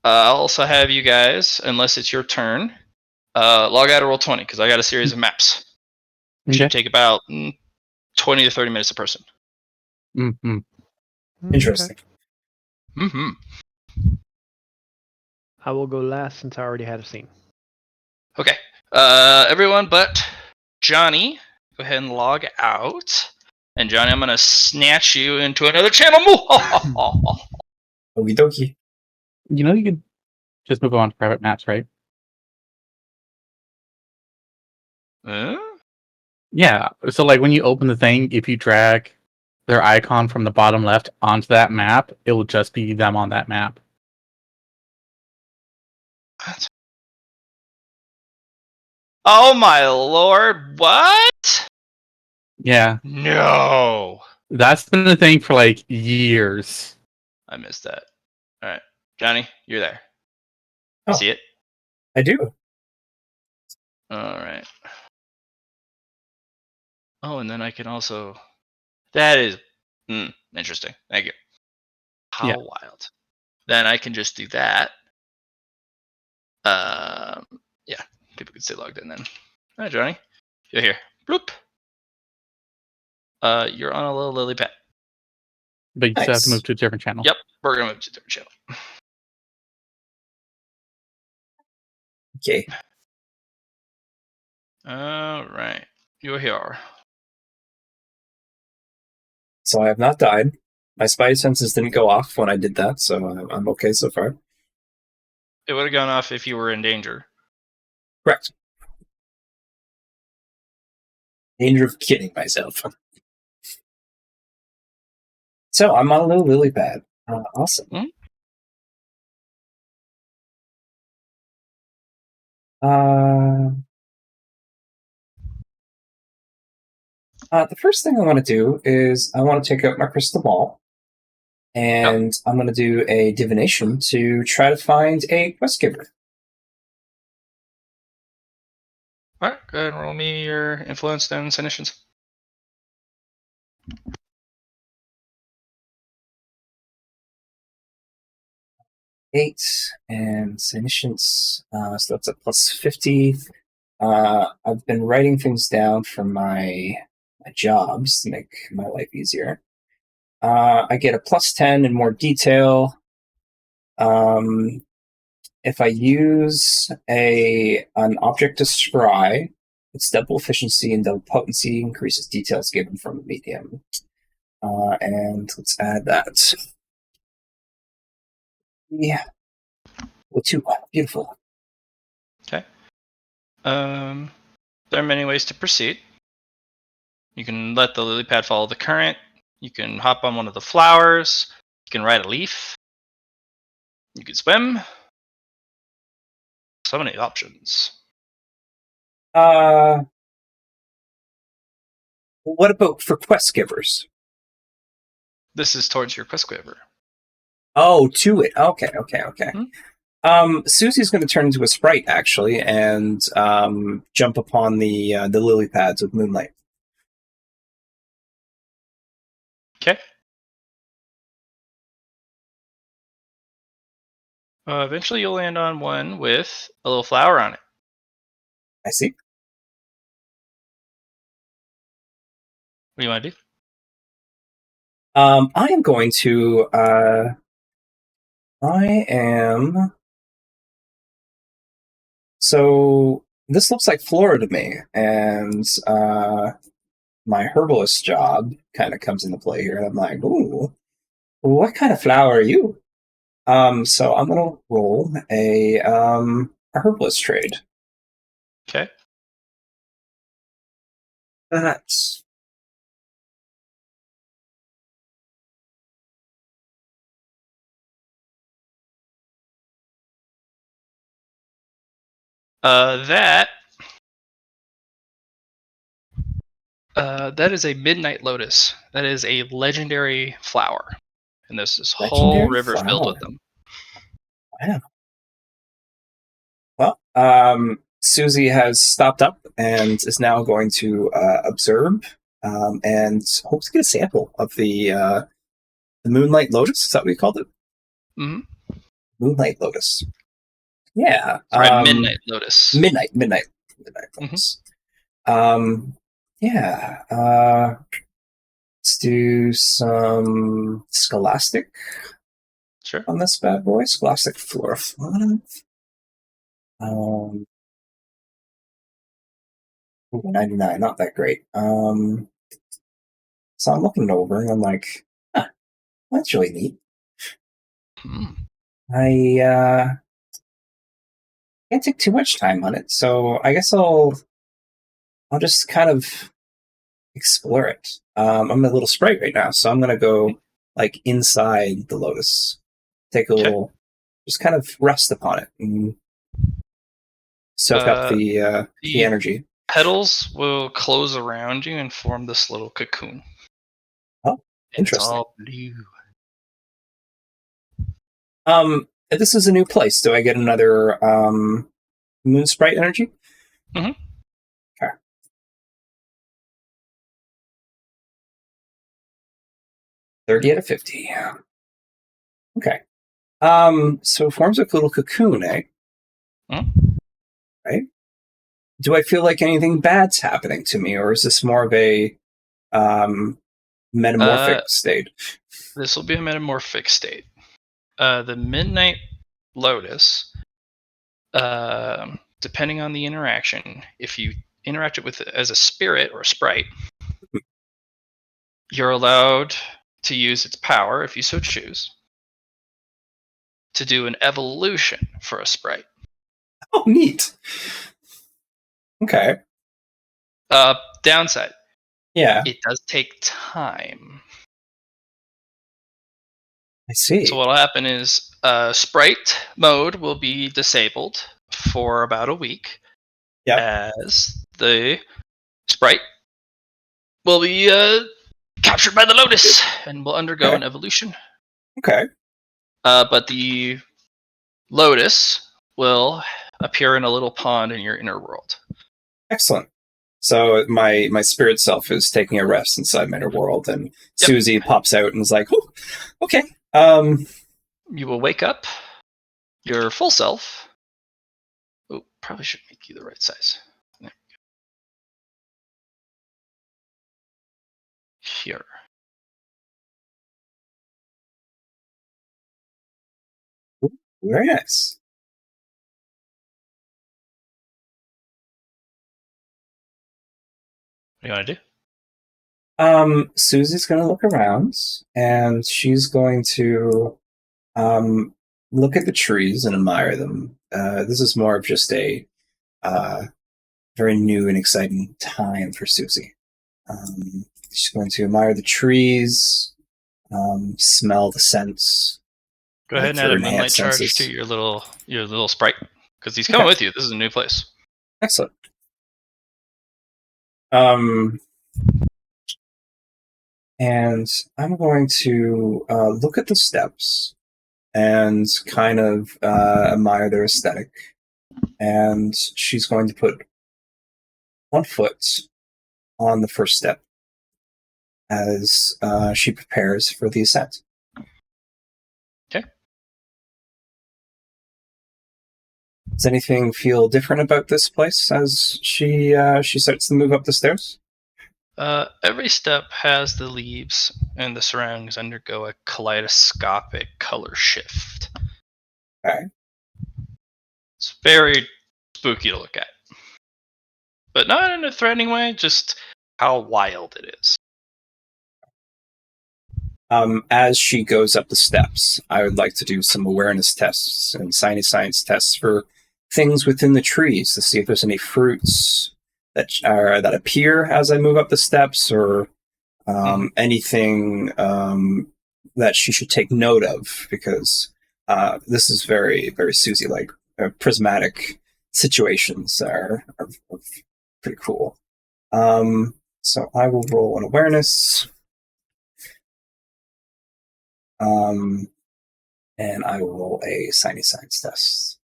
I'll also have you guys, unless it's your turn, log out of Roll20, because I got a series of maps. It should take about 20 to 30 minutes a person. Mm-hmm. Interesting. Mm-hmm. I will go last since I already had a scene. Okay. Everyone but Johnny, go ahead and log out. And Johnny, I'm going to snatch you into another channel. Okie dokie. You know, you could just move on to private maps, right? Yeah. So, like, when you open the thing, if you drag their icon from the bottom left onto that map, it will just be them on that map. What? Oh my lord, what? Yeah. No. That's been a thing for, like, years. I missed that. Alright. Johnny, you're there. Oh. See it? I do. Alright. Oh, and then I can also... That is... interesting. Thank you. How wild. Then I can just do that. Yeah. People can stay logged in then. Alright, Johnny. You're here. Bloop. You're on a little lily pad. But you still have to move to a different channel. Yep. We're going to move to a different channel. Okay. Alright. You're here. So I have not died. My spidey senses didn't go off when I did that, so I'm okay so far. It would have gone off if you were in danger. Correct. Danger of kidding myself. So I'm on a little lily pad. Awesome. The first thing I want to do is I want to take out my crystal ball, and I'm going to do a divination to try to find a quest giver. Alright, go ahead and roll me your influence and senescence. 8 and senescence, so that's a plus 50. I've been writing things down from my jobs to make my life easier. I get a plus 10 in more detail. If I use an object to scry, its double efficiency and double potency increases details given from the medium. And let's add that. Yeah. With 2. Beautiful. Okay. There are many ways to proceed. You can let the lily pad follow the current. You can hop on one of the flowers. You can ride a leaf. You can swim. So many options. What about for quest givers? This is towards your quest giver. Oh, to it. Okay. Hmm. Susie's going to turn into a sprite actually, and jump upon the lily pads with moonlight. Okay. Eventually, you'll land on one with a little flower on it. I see. What do you want to do? I am going to. I am. So this looks like flora to me, and my herbalist job kind of comes into play here. And I'm like, ooh, what kind of flower are you? So I'm gonna roll a herbalist trade. Okay. That's That is a midnight lotus. That is a legendary flower, and there's this whole legendary river filled flower. with them. Wow. Well, Susie has stopped up and is now going to observe and hope to get a sample of the moonlight lotus. Is that what you called it? Mm-hmm. Moonlight lotus. Yeah. Right, midnight lotus. Midnight Mm-hmm. lotus. Yeah. Let's do some scholastic Sure. on this bad boy. Scholastic flora fauna. 99, not that great. So I'm looking it over and I'm like, huh, that's really neat. Hmm. I can't take too much time on it, so I guess I'll just kind of explore it. I'm a little sprite right now, so I'm gonna go like inside the lotus, take a Okay. little, just kind of rest upon it and soak up the energy. Petals will close around you and form this little cocoon. Oh, And it's interesting. all blue. This is a new place. Do I get another moon sprite energy? Mhm. Okay. 30 out of 50. Okay. So it forms a little cocoon, eh? Mhm. Right? Do I feel like anything bad's happening to me, or is this more of a metamorphic state? This will be a metamorphic state. The midnight lotus, depending on the interaction, if you interact it with as a spirit or a sprite, you're allowed to use its power, if you so choose, to do an evolution for a sprite. Oh, neat. Okay. Downside, Yeah, it does take time. I see. So what'll happen is sprite mode will be disabled for about a week. Yep. As the sprite will be captured by the lotus and will undergo Okay. an evolution. Okay. But the lotus will appear in a little pond in your inner world. Excellent. So my spirit self is taking a rest inside my inner world, and Yep. Susie pops out and is like, "Oh, okay." You will wake up. Your full self. Oh, probably should make you the right size. There. Here. Very nice. What do you want to do? Susie's going to look around, and she's going to look at the trees and admire them. This is more of just a very new and exciting time for Susie. She's going to admire the trees, smell the scents. Go ahead and for add a enhanced moonlight charge senses. to your little sprite because he's coming Okay. with you. This is a new place. Excellent. And I'm going to look at the steps and kind of admire their aesthetic. And she's going to put one foot on the first step as she prepares for the ascent. Okay. Does anything feel different about this place as she starts to move up the stairs? Every step has the leaves and the surroundings undergo a kaleidoscopic color shift. Okay. It's very spooky to look at, but not in a threatening way. Just how wild it is. As she goes up the steps, I would like to do some awareness tests and science tests for things within the trees to see if there's any fruits that appear as I move up the steps, or anything that she should take note of, because this is very, very Susie-like. Prismatic situations are pretty cool. So I will roll an awareness. And I will roll a science test.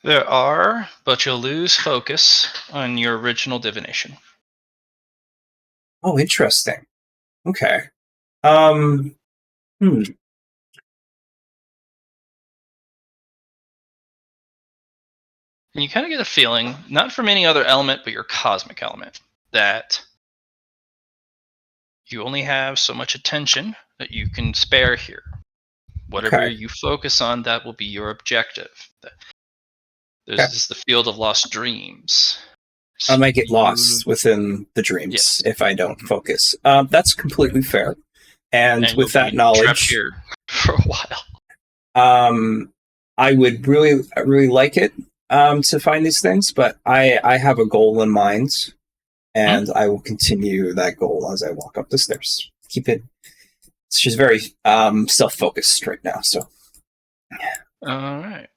There are, but you'll lose focus on your original divination. Oh, interesting. Okay. And you kind of get a feeling, not from any other element, but your cosmic element, that you only have so much attention that you can spare here. Whatever Okay. you focus on, that will be your objective. There's Okay. this, the field of lost dreams. I might get lost within the dreams if I don't focus. That's completely fair. And with you'll that be knowledge, trapped here for a while. I would really like it to find these things, but I have a goal in mind, and I will continue that goal as I walk up the stairs. Keep it. She's very self-focused right now, so. All right.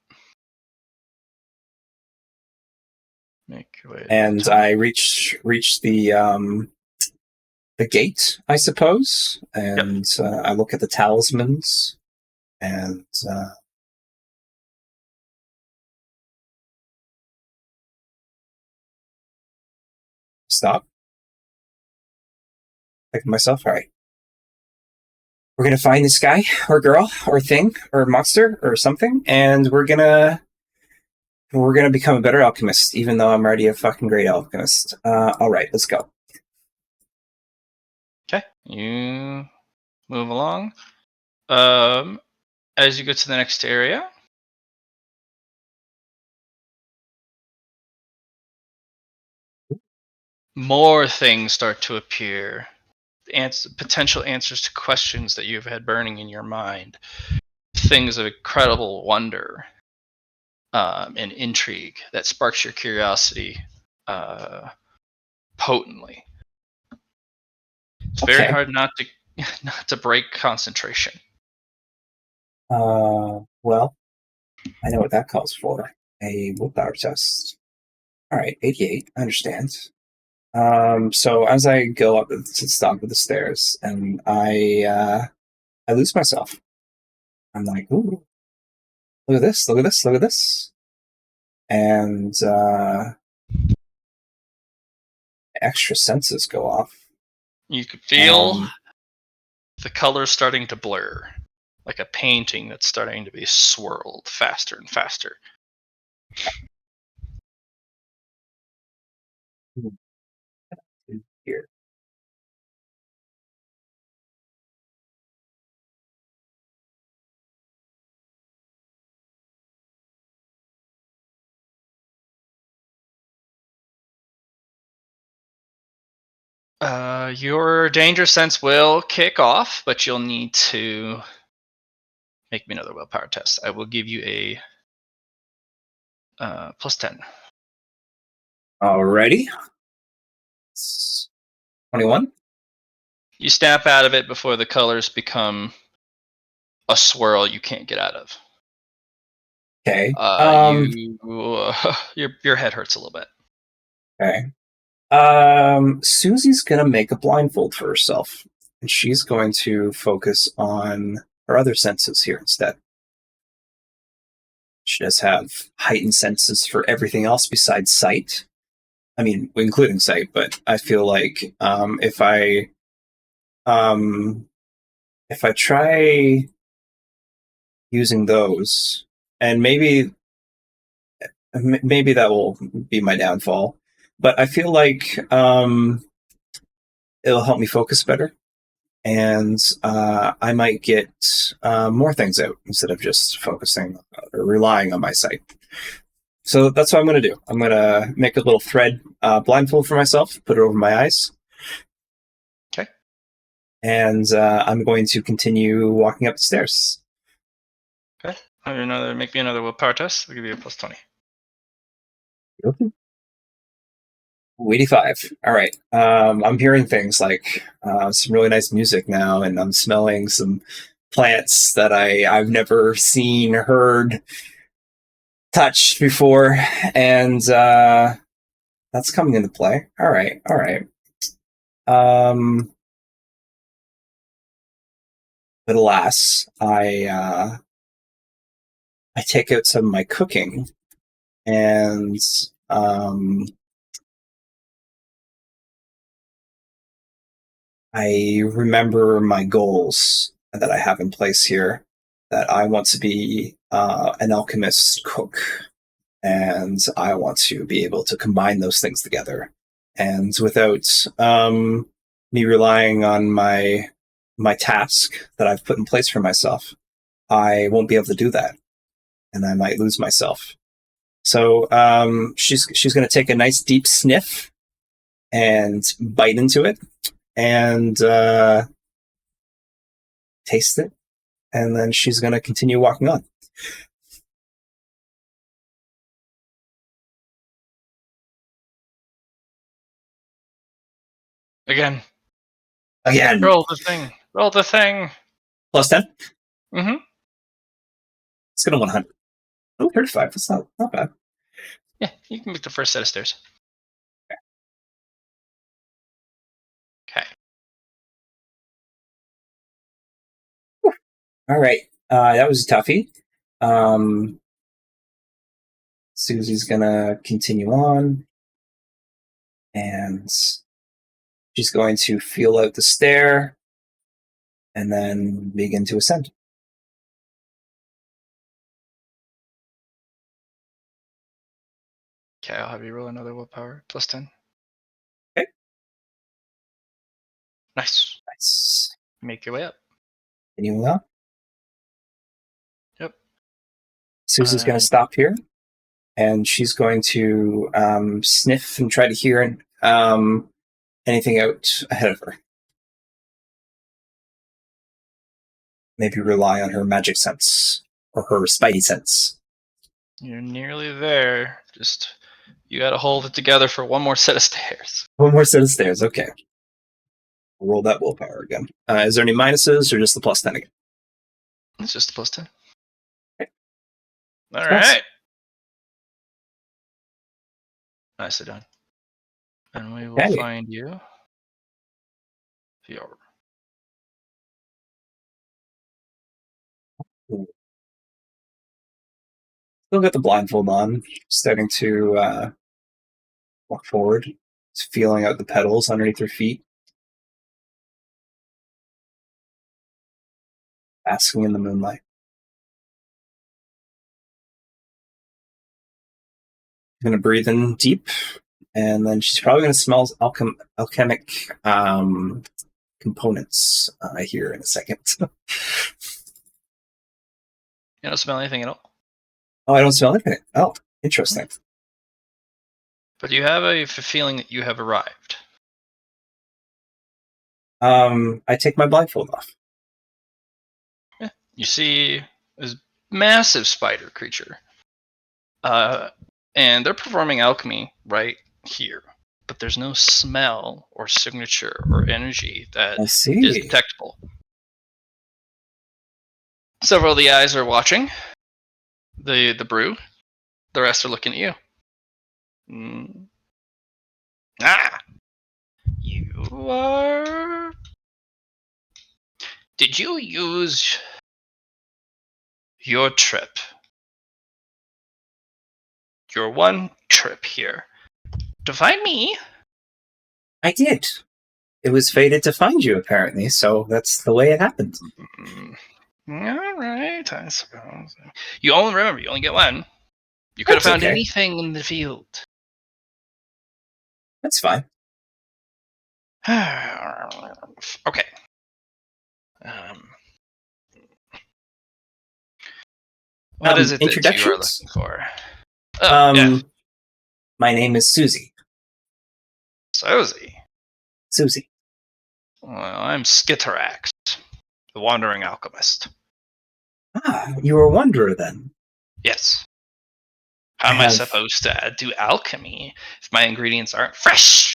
Make your way. And I reach the gate, I suppose, and I look at the talismans, and stop. Think to myself, all right, we're gonna find this guy or girl or thing or monster or something, and we're gonna become a better alchemist, even though I'm already a fucking great alchemist. All right, let's go. Okay, you move along. As you go to the next area, more things start to appear. Potential answers to questions that you've had burning in your mind. Things of incredible wonder and intrigue that sparks your curiosity potently. It's very hard not to break concentration. Well, I know what that calls for. A willpower test. All right, 88. I understand. So as I go up to the top of the stairs, and I lose myself. I'm like, ooh, look at this, look at this, look at this. And extra senses go off. You could feel the colors starting to blur, like a painting that's starting to be swirled faster and faster. Here. Your danger sense will kick off, but you'll need to make me another willpower test. I will give you a +10. Alrighty. 21. You snap out of it before the colors become a swirl you can't get out of. Okay. Your head hurts a little bit. Okay. Susie's gonna make a blindfold for herself, and she's going to focus on her other senses here instead. She does have heightened senses for everything else besides sight. I mean, including sight, but I feel like if I try using those, and maybe that will be my downfall, but I feel like it'll help me focus better, and I might get more things out instead of just focusing or relying on my sight. So that's what I'm going to do. I'm going to make a little thread blindfold for myself, put it over my eyes. Okay. And I'm going to continue walking up the stairs. Okay. Make me another willpower test. I'll give you a plus 20. Okay. 85. All right. I'm hearing things like some really nice music now, and I'm smelling some plants that I've never seen, heard, touched before, and that's coming into play. All right. But alas, I take out some of my cooking, and I remember my goals that I have in place here. That I want to be an alchemist cook, and I want to be able to combine those things together. And without me relying on my task that I've put in place for myself, I won't be able to do that, and I might lose myself. So she's going to take a nice deep sniff and bite into it and taste it, and then she's going to continue walking on. Again. Roll the thing. Plus 10? Mm-hmm. It's going to 100. Oh, 35. That's not bad. Yeah, you can make the first set of stairs. Okay. All right. That was a toughie. Susie's going to continue on, and she's going to feel out the stair and then begin to ascend. Okay, I'll have you roll another willpower. Plus 10. Okay. Nice. Make your way up. Continuing on. Yep. Susie's going to stop here, and she's going to sniff and try to hear anything out ahead of her. Maybe rely on her magic sense or her spidey sense. You're nearly there. Just you got to hold it together for one more set of stairs. One more set of stairs. Okay. Roll that willpower again. Is there any minuses or just the plus 10 again? It's just a plus 10. Okay. All right. Nicely done. And we will find you. Here. Still got the blindfold on, starting to walk forward, just feeling out the pedals underneath her feet, basking in the moonlight. I'm going to breathe in deep, and then she's probably going to smell alchemic components here in a second. You don't smell anything at all? Oh, I don't smell anything. Oh, interesting. But you have a feeling that you have arrived. I take my blindfold off. Yeah. You see this massive spider creature. And they're performing alchemy right here. but there's no smell or signature or energy that I is see. detectable. Several of the eyes are watching the brew. The rest are looking at you. Ah, you are. Did you use your trip, your one trip here, to find me? I did. It was fated to find you, apparently, so that's the way it happened. All right, I suppose. You only get one. You could have That's found okay. anything in the field. That's fine. Okay. What is it that you are Introductions? looking for? Oh, yeah. My name is Susie. Sozy. Susie. Well, I'm Skitterax, the wandering alchemist. Ah, you are a wanderer then. Yes. How I am I have- supposed to do alchemy if my ingredients aren't fresh?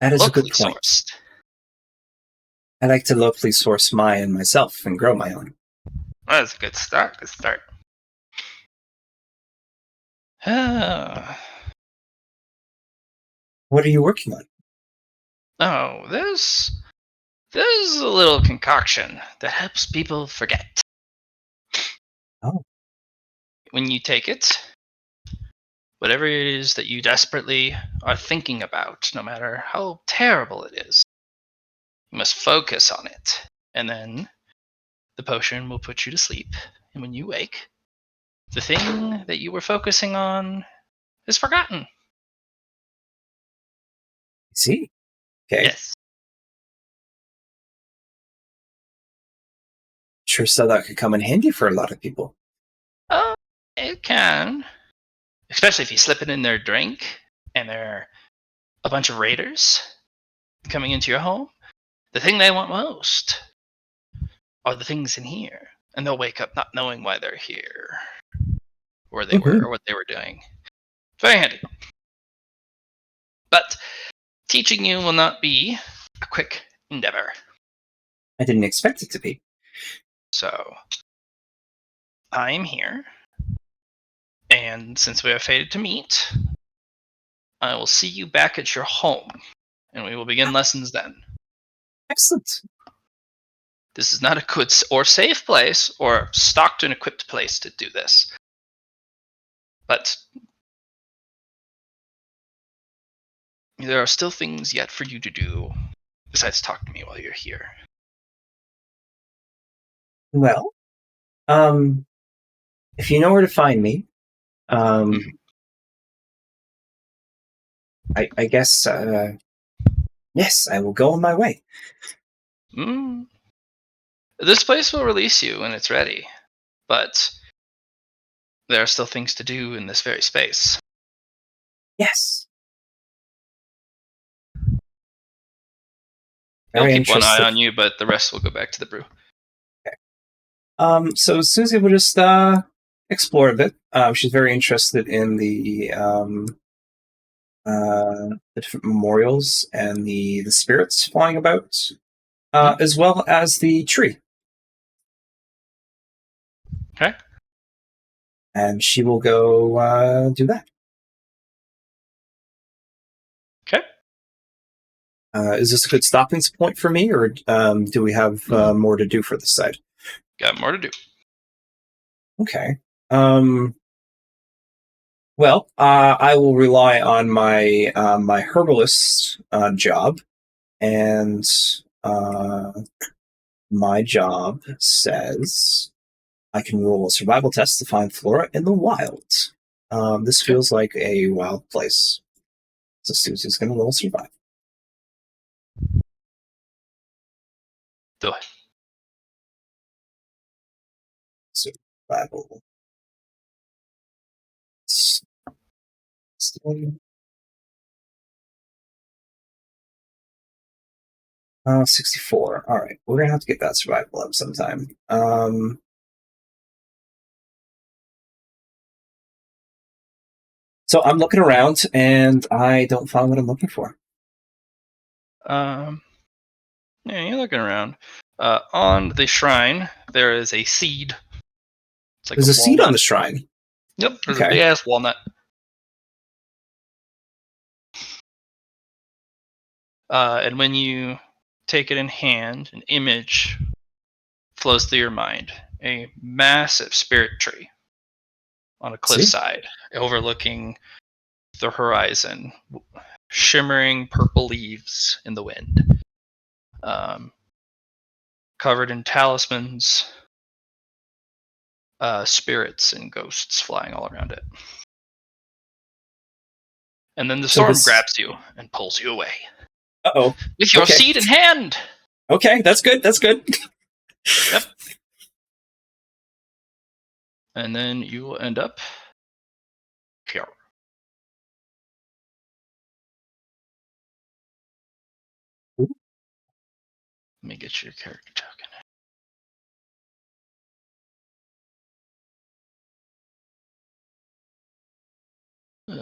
That is a Locally good point. sourced. I like to locally source mine myself and grow my own. That's a good start. Good start. What are you working on? Oh, there's a little concoction that helps people forget. Oh. When you take it, whatever it is that you desperately are thinking about, no matter how terrible it is, you must focus on it. And then the potion will put you to sleep. And when you wake, the thing that you were focusing on is forgotten. I see. Okay. Yes. Sure, so that could come in handy for a lot of people. Oh, it can. Especially if you slip it in their drink and they're a bunch of raiders coming into your home. The thing they want most are the things in here. And they'll wake up not knowing why they're here, where they were, or what they were doing. Very handy. But teaching you will not be a quick endeavor. I didn't expect it to be. So, I'm here. And since we are fated to meet, I will see you back at your home. And we will begin lessons then. Excellent. This is not a good or safe place or stocked and equipped place to do this. But there are still things yet for you to do besides talk to me while you're here. Well, if you know where to find me, I guess, yes, I will go on my way. This place will release you when it's ready, but there are still things to do in this very space. Yes. He'll Very keep one eye interested. on you, but the rest will go back to the brew. So Susie will just explore a bit. She's very interested in the different memorials and the spirits flying about, as well as the tree. Okay. And she will go do that. Okay. Is this a good stopping point for me, or do we have more to do for this side? Got more to do. Okay. Well, I will rely on my my herbalist job, and my job says I can roll a survival test to find flora in the wild. This feels like a wild place, so Susie's going to roll survival. Do it. Survival. 64. All right, we're gonna have to get that survival up sometime. So I'm looking around, and I don't find what I'm looking for. Yeah, you're looking around. On the shrine, there is a seed. It's like There's a seed walnut. on the shrine. Yep, there's a Okay. big ass walnut. And when you take it in hand, an image flows through your mind. A massive spirit tree on a See? cliffside overlooking the horizon, shimmering purple leaves in the wind, covered in talismans, spirits, and ghosts flying all around it. And then the So storm this. grabs you and pulls you away Uh-oh. with your Okay. seed in hand. Okay, that's good. That's good. Yep. And then you will end up here. Let me get your character token.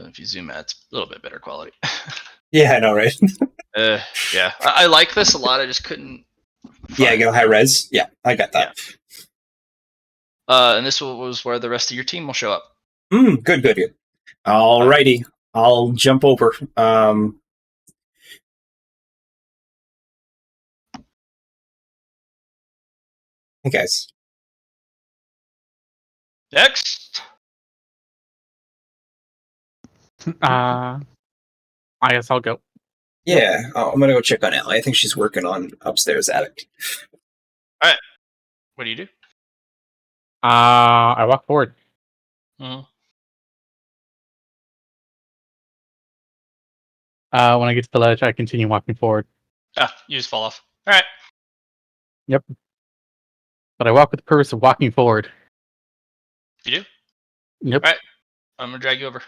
If you zoom out, it's a little bit better quality. Yeah, I know, right? Yeah, I like this a lot. I just couldn't. Yeah, Find go high res. Yeah, I got that. And this was where the rest of your team will show up. Good. Alrighty, I'll jump over. Hey guys. Next. I guess I'll go. Yeah, I'm gonna go check on Ellie. I think she's working on upstairs attic. What do you do? I walk forward. Mm-hmm. When I get to the ledge, I continue walking forward. You just fall off. All right. Yep. But I walk with the purpose of walking forward. You do? Yep. All right. I'm gonna drag you over.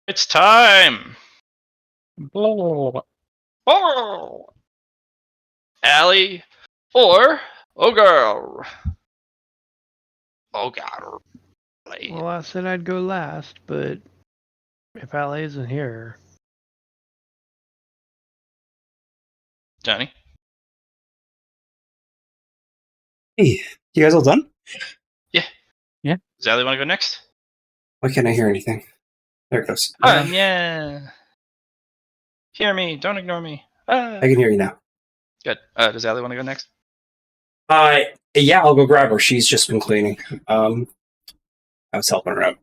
It's time. Blah, blah, blah. Oh, Allie or Ogre. Ogre. Well, I said I'd go last, but if Ally isn't here, Johnny. Hey, you guys all done? Yeah. Yeah. Does Allie want to go next? Why can't I hear anything? There it goes. Yeah. Hear me. Don't ignore me. I can hear you now. Good. Does Allie want to go next? Yeah, I'll go grab her. She's just been cleaning. I was helping her out.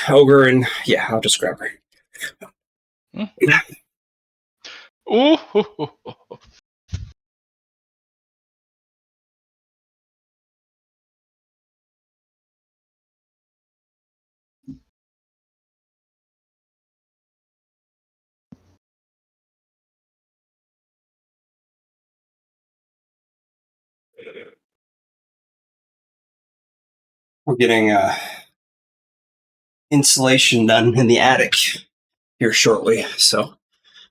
Ogre and yeah, I'll just grab her. Ooh. Hoo, hoo, hoo, hoo. We're getting insulation done in the attic here shortly, so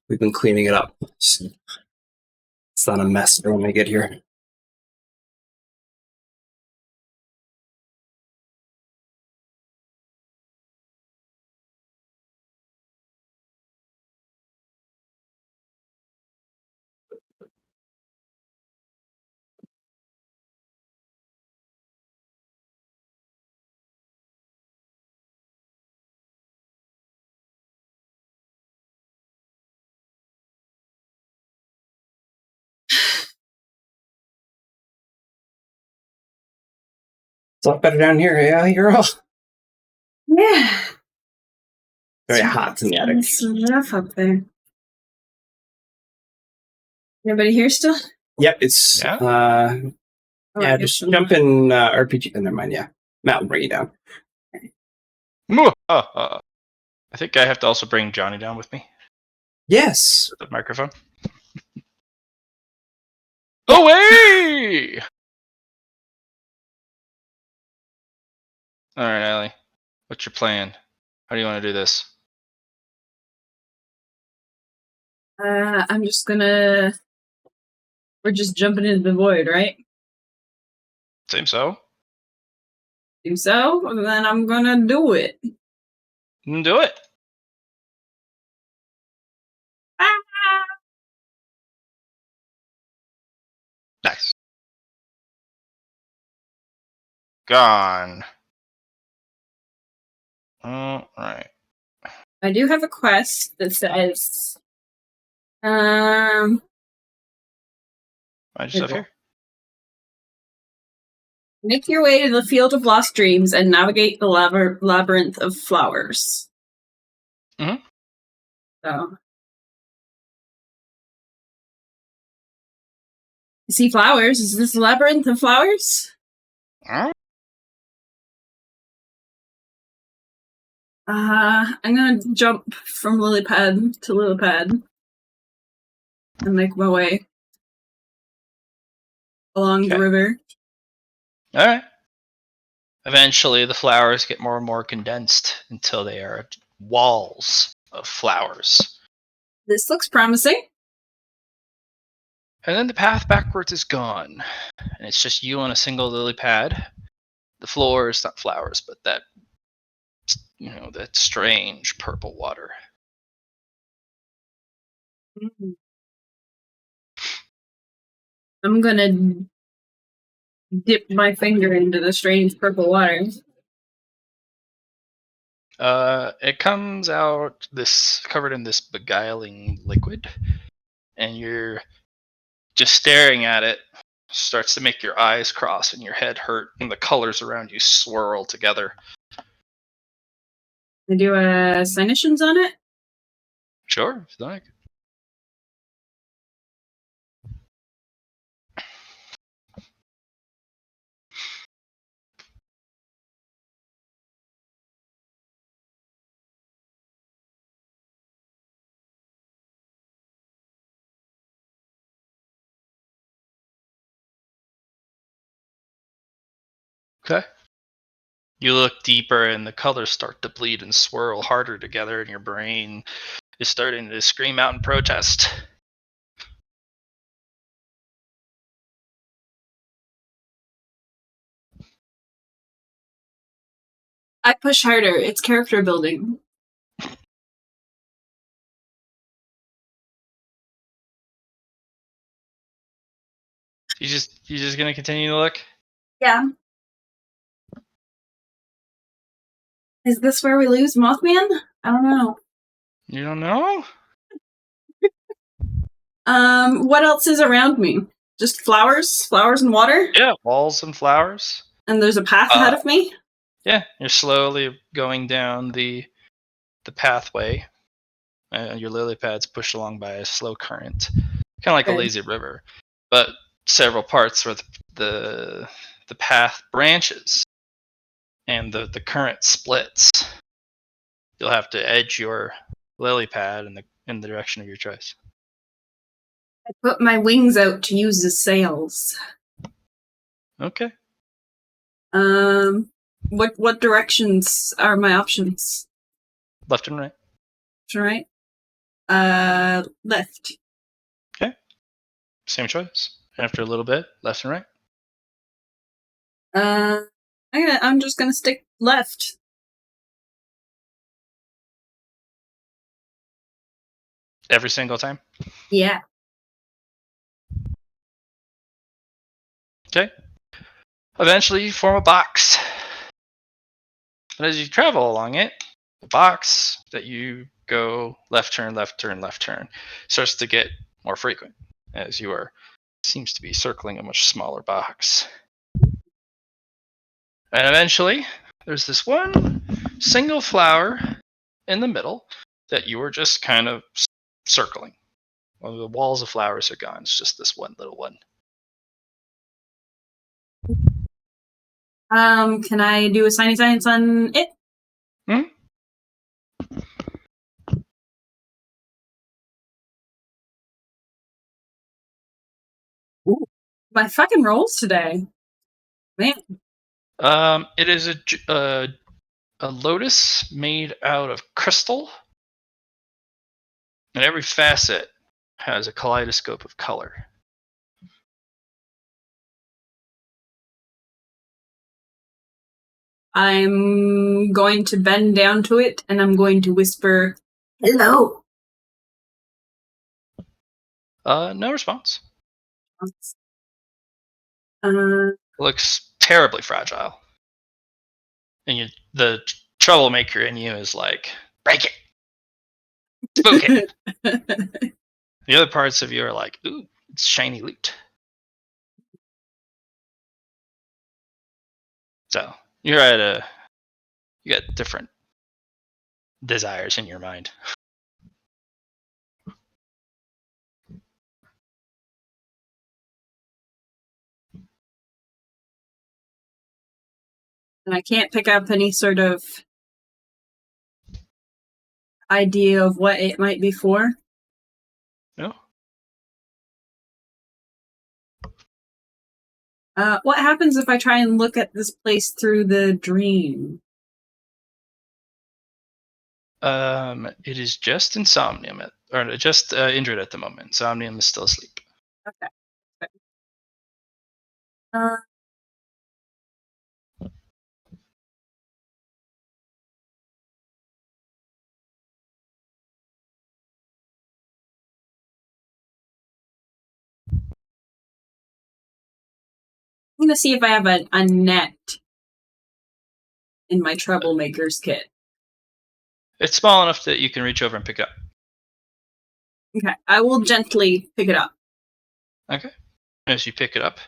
we've been cleaning it up. So it's not a mess when I get here. It's a lot better down here, yeah, girl. Yeah. Very hot in the attic. It's rough up there. Anybody here still? Yep, it's Yeah? Oh, I yeah. guess Just I'm jump not. in RPG. Never mind. Yeah, Matt will bring you down. I think I have to also bring Johnny down with me. Yes. The microphone. Away! All right, Allie. What's your plan? How do you want to do this? I'm just gonna. We're just jumping into the void, right? Seems so. Do so? Then I'm gonna do it. Do it. Ah! Nice. Gone. All right. I do have a quest that says, um, Find yourself here. make your way to the field of lost dreams and navigate the labyrinth of flowers. Mhm. So, you see flowers? Is this a labyrinth of flowers? Huh? I'm gonna jump from lily pad to lily pad and make my way along the Okay. river. All right. Eventually, the flowers get more and more condensed until they are walls of flowers. This looks promising. And then the path backwards is gone. And it's just you on a single lily pad. The floor is not flowers, but that, that strange purple water. I'm gonna dip my finger into the strange purple water. It comes out this covered in this beguiling liquid, and you're just staring at it. Starts to make your eyes cross and your head hurt, and the colors around you swirl together. I do a Cynotions on it. Sure, if you like. Okay. You look deeper, and the colors start to bleed and swirl harder together, and your brain is starting to scream out in protest. I push harder. It's character building. You just gonna continue to look? Yeah. Is this where we lose Mothman? I don't know. You don't know? What else is around me? Just flowers? Flowers and water? Yeah, walls and flowers. And there's a path ahead of me? Yeah, you're slowly going down the pathway. Your lily pad's pushed along by a slow current, kind of like a Good. lazy river. But several parts where the path branches and the current splits, you'll have to edge your lily pad in the direction of your choice. I put my wings out to use as sails. Okay. What directions are my options? Left and right. Right? Left. Okay. Same choice. After a little bit, left and right. I'm just gonna stick left. Every single time. Yeah. Okay. Eventually, you form a box. And as you travel along it, the box that you go left turn, left turn, left turn starts to get more frequent as you seems to be circling a much smaller box. And eventually, there's this one single flower in the middle that you were just kind of circling. Well, the walls of flowers are gone. It's just this one little one. Can I do a signy science on it? Ooh. My fucking rolls today. Man. It is a lotus made out of crystal, and every facet has a kaleidoscope of color. I'm going to bend down to it and I'm going to whisper, "Hello." No response. Uh, Looks terribly fragile. And the troublemaker in you is like, break it, spook it. The other parts of you are like, ooh, it's shiny loot. So you got different desires in your mind. and I can't pick up any sort of idea of what it might be for. No. What happens if I try and look at this place through the dream? It is just insomnium or just injured at the moment. Insomnium is still asleep. Okay. Uh, I'm gonna see if I have a net in my troublemaker's kit. It's small enough that you can reach over and pick it up. Okay, I will gently pick it up. Okay. As you pick it up,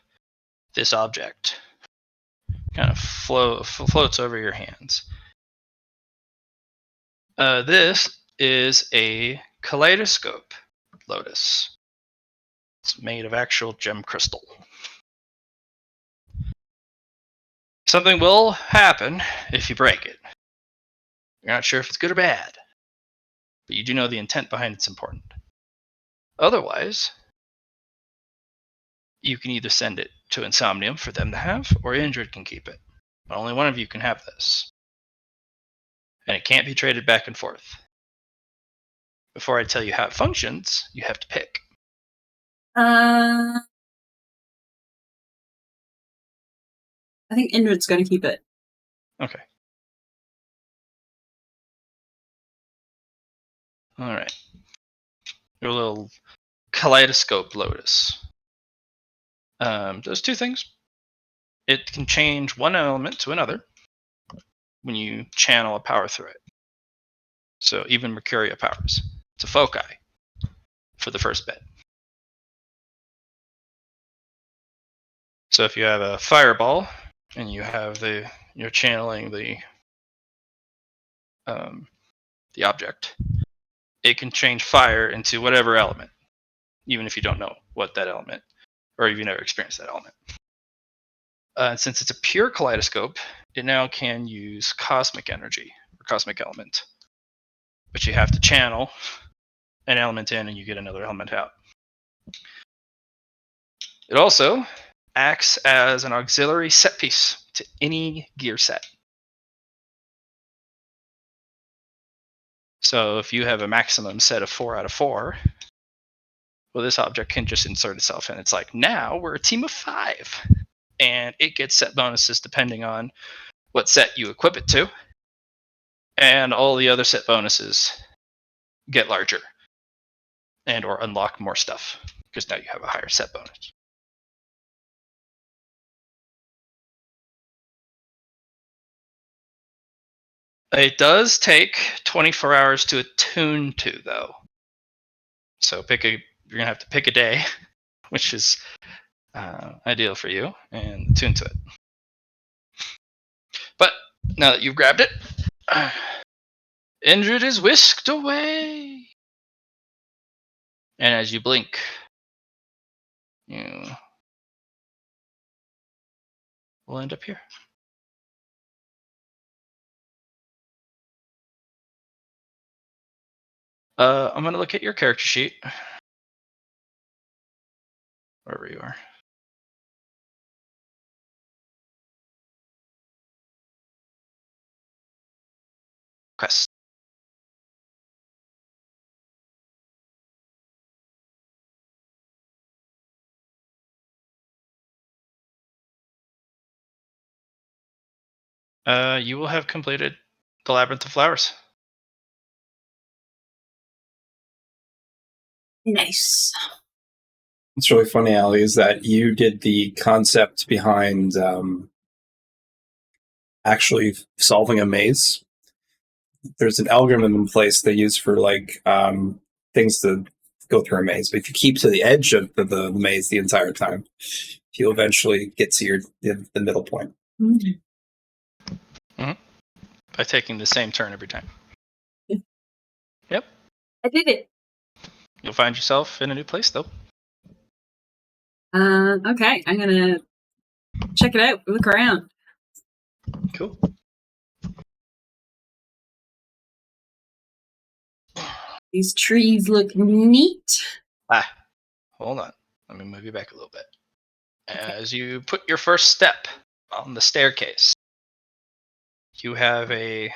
this object kind of floats over your hands. This is a kaleidoscope lotus. It's made of actual gem crystal. Something will happen if you break it. You're not sure if it's good or bad, but you do know the intent behind it's important. Otherwise, you can either send it to Insomnium for them to have, or Indrid can keep it. But only one of you can have this. And it can't be traded back and forth. Before I tell you how it functions, you have to pick. I think Indrid's going to keep it. Okay. All right. Your little kaleidoscope lotus. Does two things. It can change one element to another when you channel a power through it. So even Mercuria powers. It's a foci for the first bit. So if you have a fireball and you have you're channeling the object, it can change fire into whatever element, even if you don't know what that element, or if you never experienced that element. Since it's a pure kaleidoscope, it now can use cosmic energy or cosmic element, but you have to channel an element in and you get another element out. It also acts as an auxiliary set piece to any gear set. So if you have a maximum set of 4 out of 4, well, this object can just insert itself in. It's like, now we're a team of 5. And it gets set bonuses depending on what set you equip it to. And all the other set bonuses get larger and or unlock more stuff because now you have a higher set bonus. It does take 24 hours to attune to, though. So you're gonna have to pick a day, which is ideal for you, and attune to it. But now that you've grabbed it, Indrid is whisked away. And as you blink, you will end up here. I'm going to look at your character sheet. Wherever you are. Quest. You will have completed the Labyrinth of Flowers. Nice. What's really funny, Ali, is that you did the concept behind actually solving a maze. There's an algorithm in place they use for things to go through a maze. But if you keep to the edge of the maze the entire time, you'll eventually get to the middle point. Mm-hmm. By taking the same turn every time. Yep. I did it. You'll find yourself in a new place, though. Okay, I'm gonna check it out. Look around. Cool. These trees look neat. Hold on. Let me move you back a little bit. As you put your first step on the staircase, you have a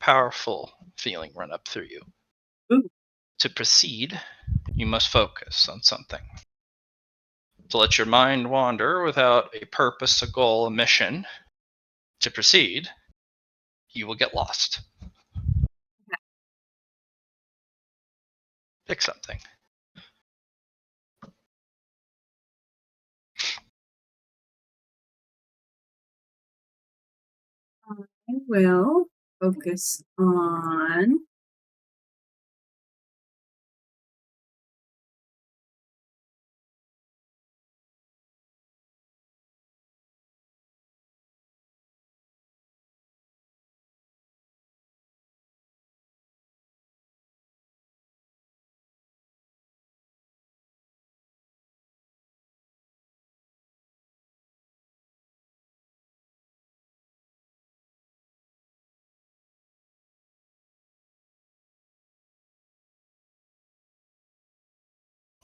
powerful feeling run up through you. Ooh. To proceed, you must focus on something. To let your mind wander without a purpose, a goal, a mission, to proceed, you will get lost. Okay. Pick something. I will focus on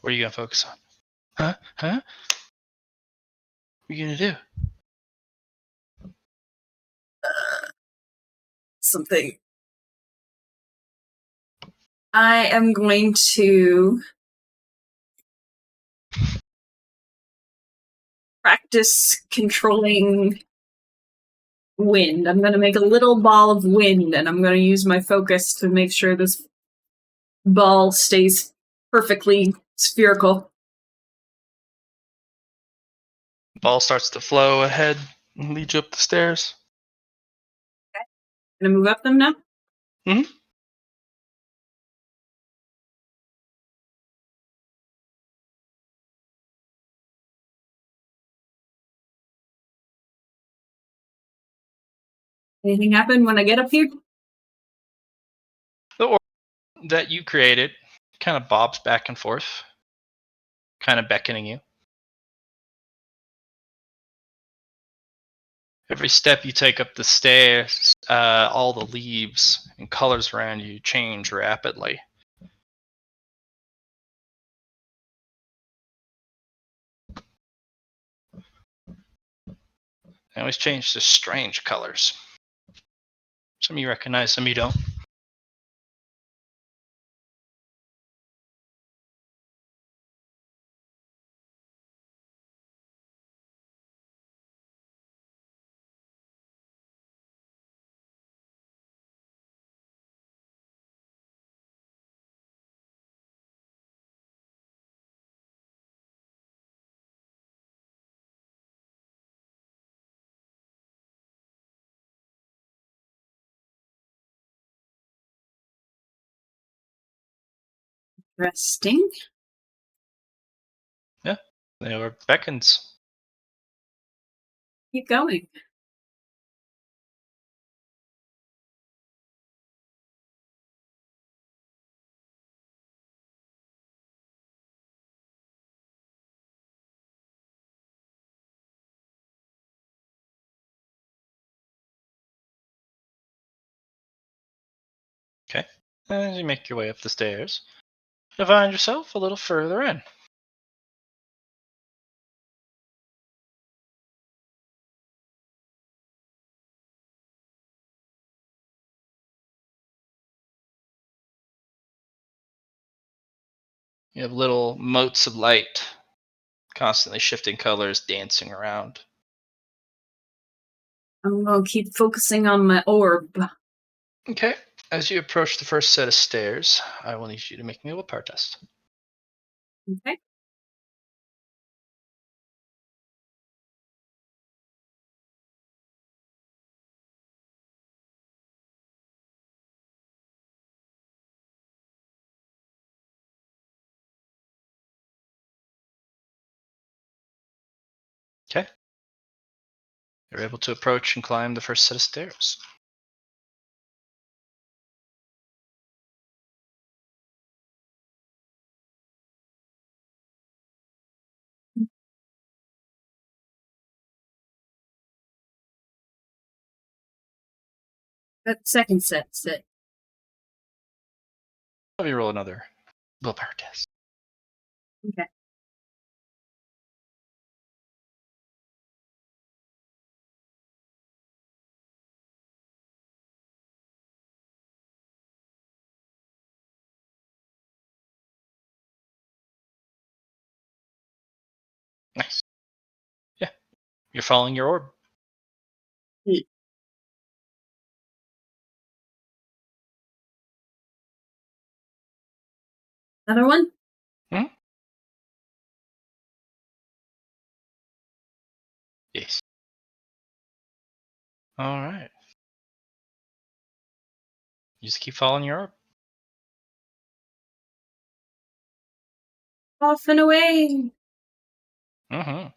What are you going to focus on? Huh? What are you going to do? something. I am going to practice controlling wind. I'm going to make a little ball of wind, and I'm going to use my focus to make sure this ball stays perfectly spherical. Ball starts to flow ahead and lead you up the stairs. Gonna move up them now? Mhm. Anything happen when I get up here? The orb that you created kind of bobs back and forth, kind of beckoning you. Every step you take up the stairs, all the leaves and colors around you change rapidly. They always change to strange colors. Some you recognize, some you don't. Resting. They are beckons. Keep going. Okay. As you make your way up the stairs, you find yourself a little further in. You have little motes of light, constantly shifting colors, dancing around. I'm gonna keep focusing on my orb. Okay. As you approach the first set of stairs, I will need you to make me a willpower test. Okay. Okay. You're able to approach and climb the first set of stairs. That second set's it. Let me roll another willpower test. Okay. Nice. Yeah. You're following your orb. Another one? Yes. All right. You just keep following your orb. Off and away. Mm-hmm.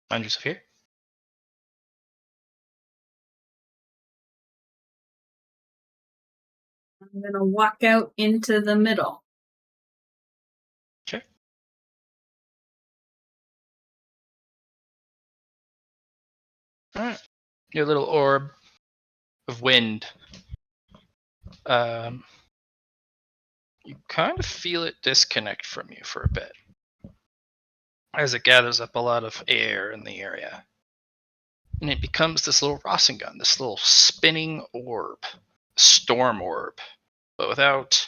Find yourself here. I'm gonna walk out into the middle. Okay. All right. Your little orb of wind. You kind of feel it disconnect from you for a bit. as it gathers up a lot of air in the area. And it becomes this little Rasengan, this little spinning orb, storm orb, but without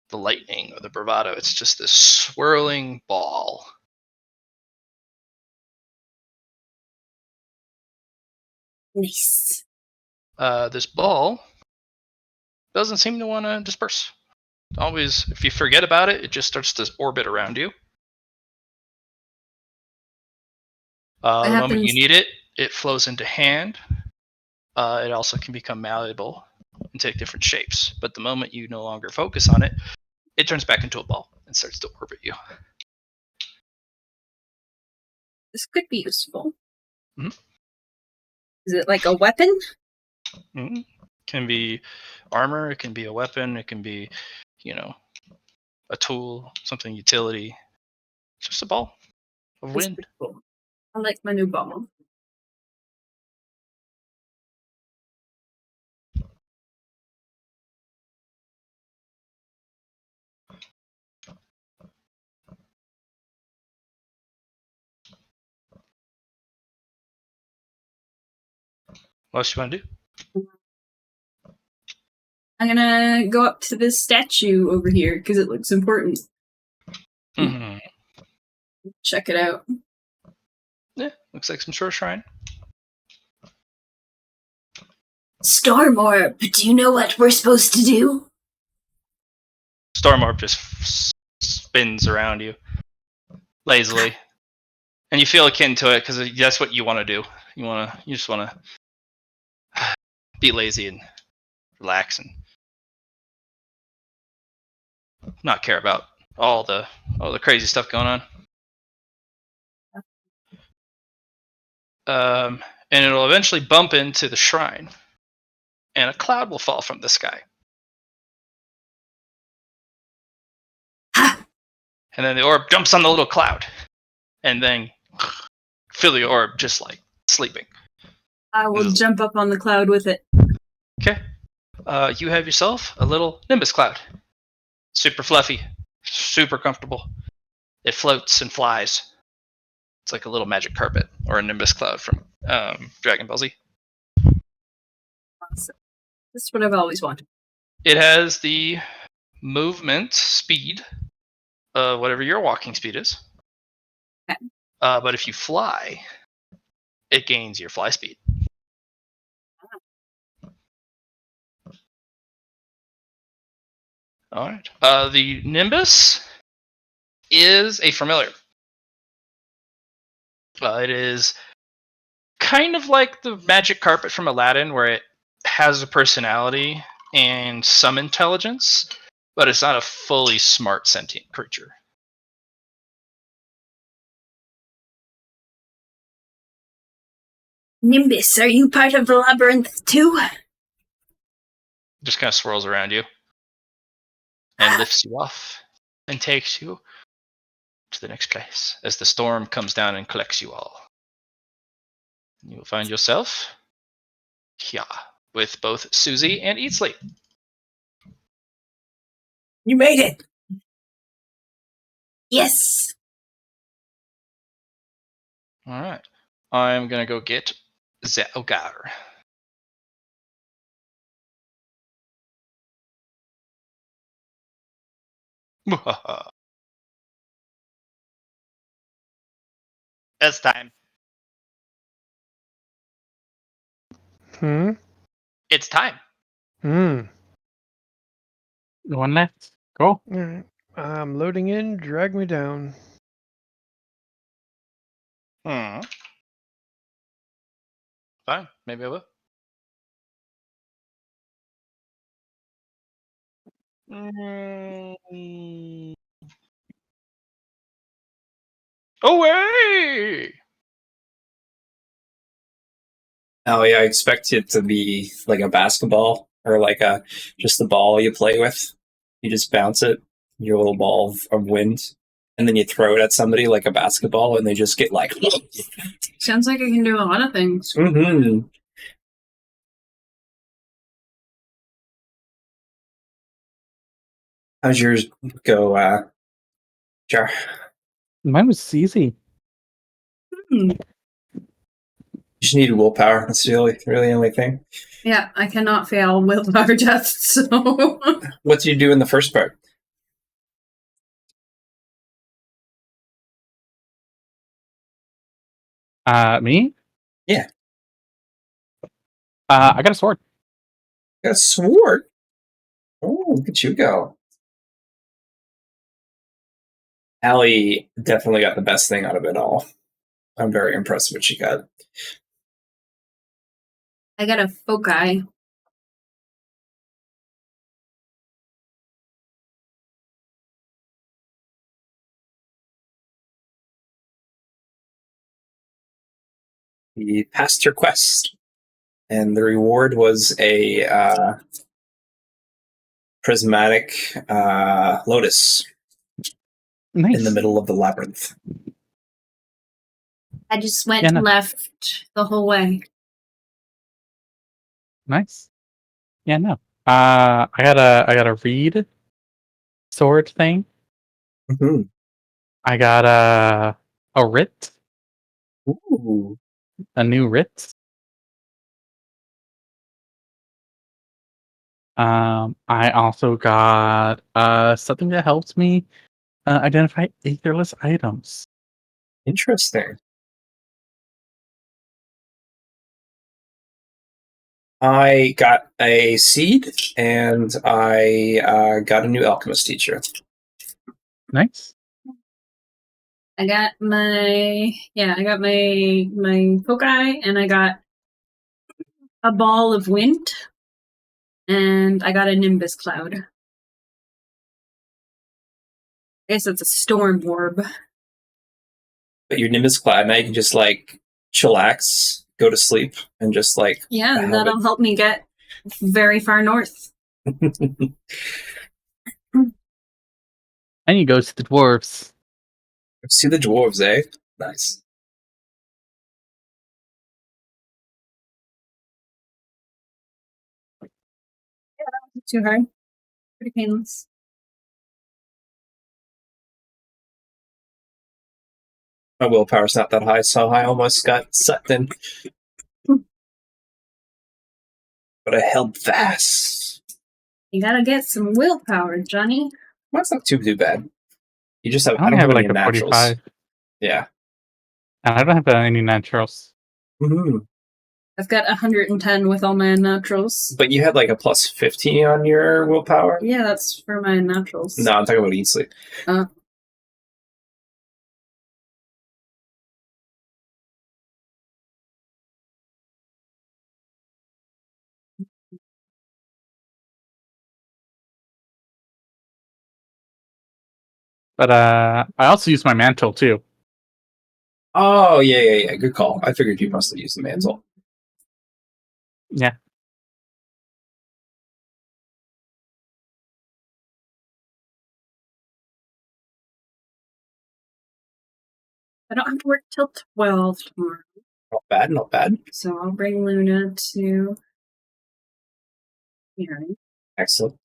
the lightning or the bravado. It's just this swirling ball. Nice. This ball doesn't seem to want to disperse. Always, if you forget about it, it just starts to orbit around you. The moment you need it, it flows into hand. It also can become malleable and take different shapes. But the moment you no longer focus on it, it turns back into a ball and starts to orbit you. This could be useful. Mhm. Is it like a weapon? Mm-hmm. Can be armor, it can be a weapon, it can be, a tool, something utility. Just a ball of That's wind. pretty cool. I like my new ball. What else you want to do? I'm gonna go up to this statue over here because it looks important. Mm-hmm. Check it out. Yeah, looks like some sort of shrine. Storm Orb, do you know what we're supposed to do? Storm orb just spins around you lazily, and you feel akin to it because that's what you want to do. You just want to be lazy and relax and not care about all the crazy stuff going on. And it'll eventually bump into the shrine, and a cloud will fall from the sky. And then the orb jumps on the little cloud, and then feel the orb just like sleeping. I will jump up on the cloud with it. Okay. You have yourself a little nimbus cloud. Super fluffy, super comfortable. It floats and flies. It's like a little magic carpet or a nimbus cloud from Dragon Ball Z. Awesome. This is what I've always wanted. It has the movement speed of whatever your walking speed is. Okay. But if you fly, it gains your fly speed. All right. The Nimbus is a familiar. It is kind of like the magic carpet from Aladdin, where it has a personality and some intelligence, but it's not a fully smart sentient creature. Nimbus, are you part of the labyrinth too? Just kind of swirls around you and lifts you off and takes you to the next place as the storm comes down and collects you all. You will find yourself here with both Susie and Eatsley. You made it! Yes! All right. I'm going to go get Zelgar. It's time. Hmm? It's time. Hmm. One left. Go. Alright. I'm loading in, drag me down. Hmm. Fine. Maybe I will. Away! Oh yeah, I expect it to be like a basketball or like a just the ball you play with. You just bounce it, your little ball of wind, and then you throw it at somebody like a basketball, and they just get like. Sounds like I can do a lot of things. Mm-hmm. How's yours go, Jar? Mine was easy. Hmm. You just need willpower. That's really the only thing. Yeah, I cannot fail willpower tests, so. What do you do in the first part? Me? Yeah. I got a sword. You got a sword. Oh, look at you go. Allie definitely got the best thing out of it all. I'm very impressed with what she got. I got a foci. You passed your quest, and the reward was a prismatic lotus Nice. in the middle of the labyrinth. I just went Yeah, no. left the whole way. Nice. Yeah, no. I got a reed sword thing. Mm-hmm. I got a writ, Ooh. a new writ. I also got something that helps me identify aetherless items. Interesting. I got a seed, and I got a new alchemist teacher. Nice. I got my foci, and I got a ball of wind, and I got a nimbus cloud. I guess it's a storm orb. But your Nimbus Cloud, now you can just like chillax, go to sleep, and just like Yeah, have that'll help me get very far north. it. And you go to the dwarves. See the dwarves, eh? Nice. Too hard. Pretty painless. My willpower's not that high, so I almost got sucked in. But I held fast. You gotta get some willpower, Johnny. Well, that's not too bad. You just have I I only don't have have like any a naturals. 45, Yeah. and I don't have any naturals. Mm-hmm. I've got 110 with all my naturals. But you had like a plus 50 on your willpower? Yeah, that's for my naturals. No, I'm talking about eat sleep. But I also use my mantle too. Oh, yeah. Good call. I figured you must have used the mantle. Yeah. I don't have to work till 12 tomorrow. Not bad. So I'll bring Luna to here. Excellent.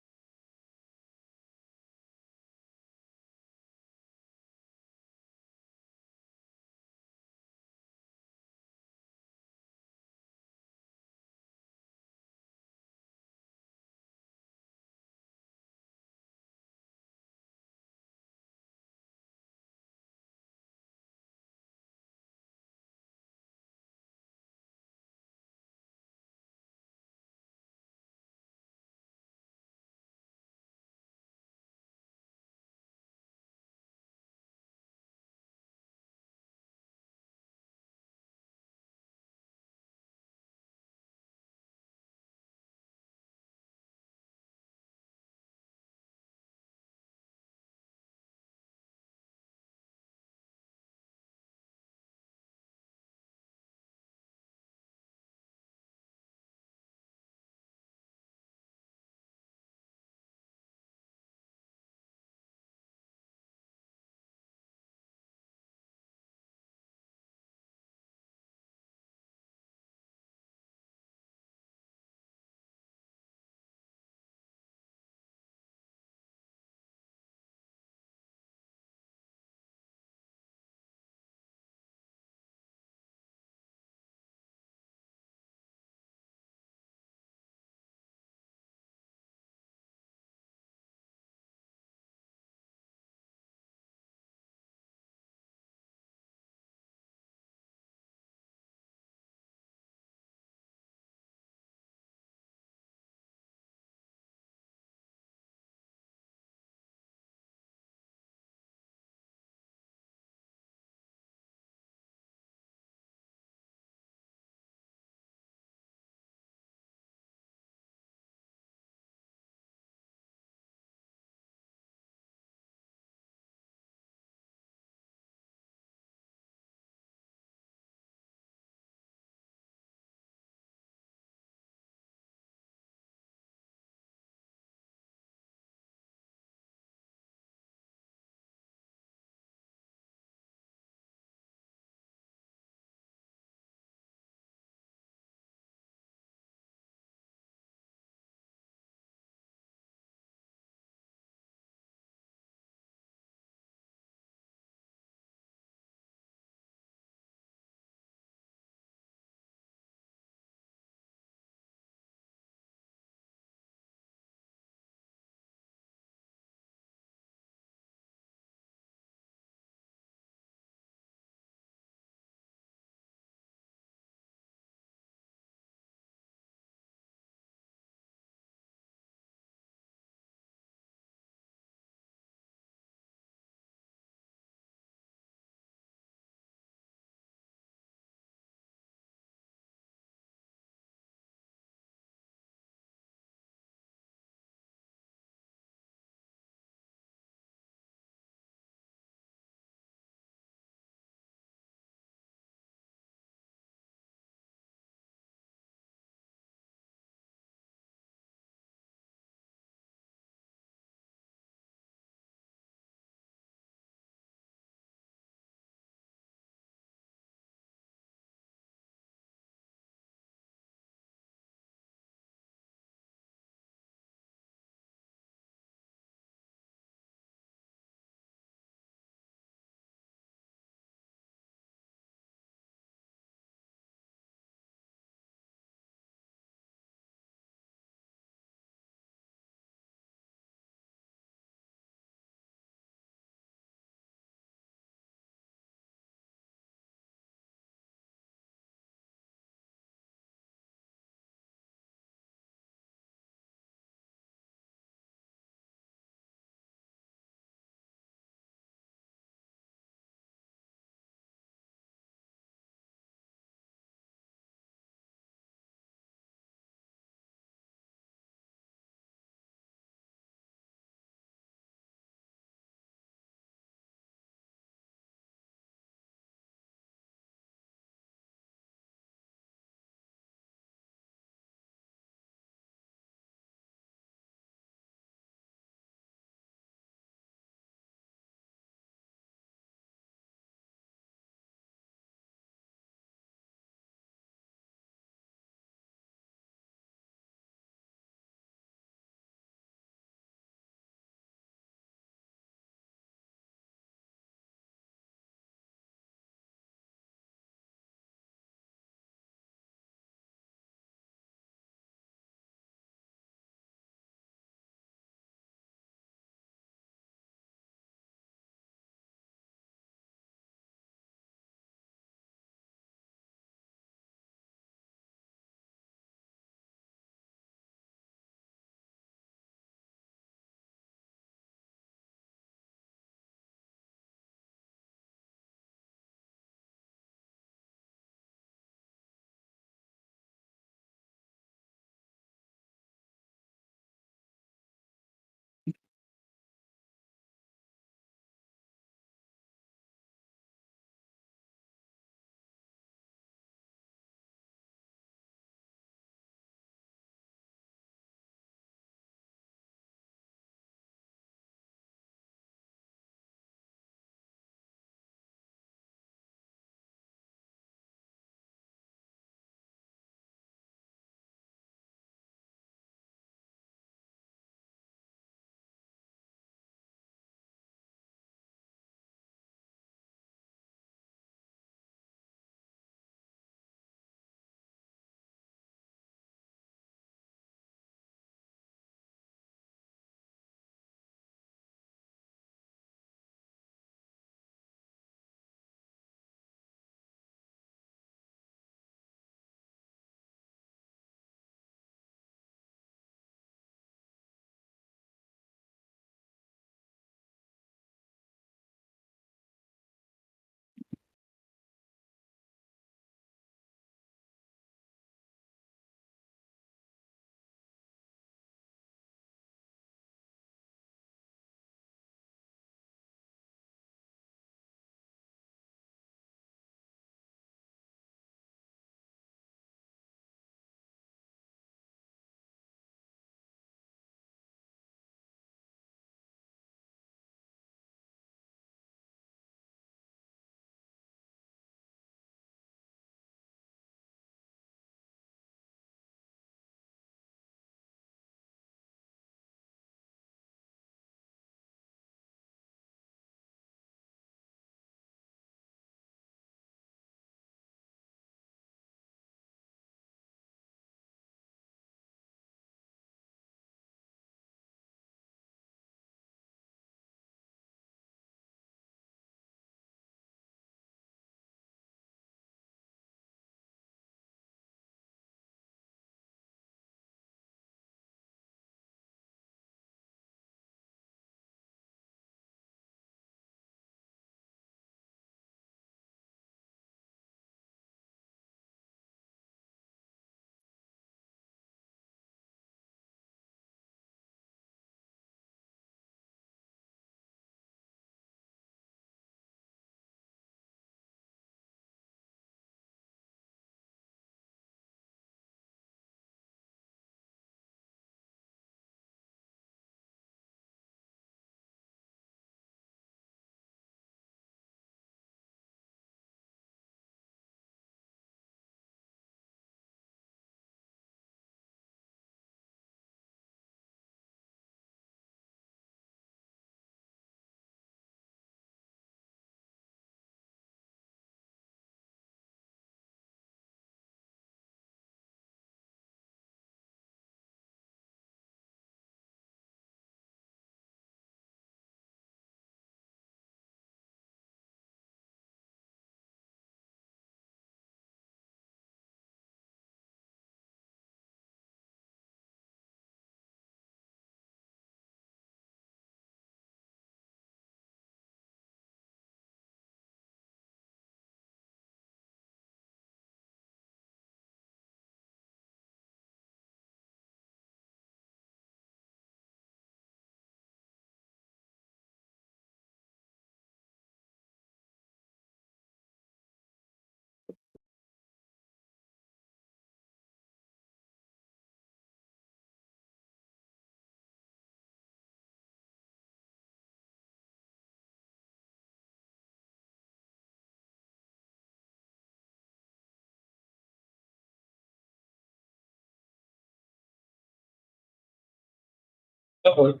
Uh-oh.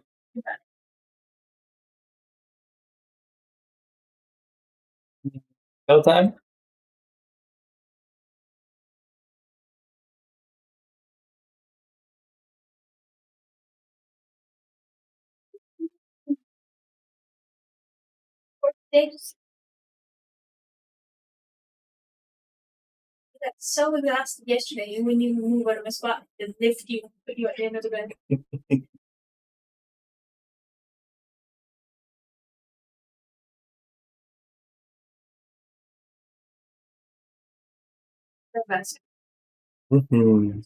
Spell time? They just got so exhausted yesterday, you wouldn't even move out of a spot to lift you, put you at the end of the bed. The best. Mm-hmm.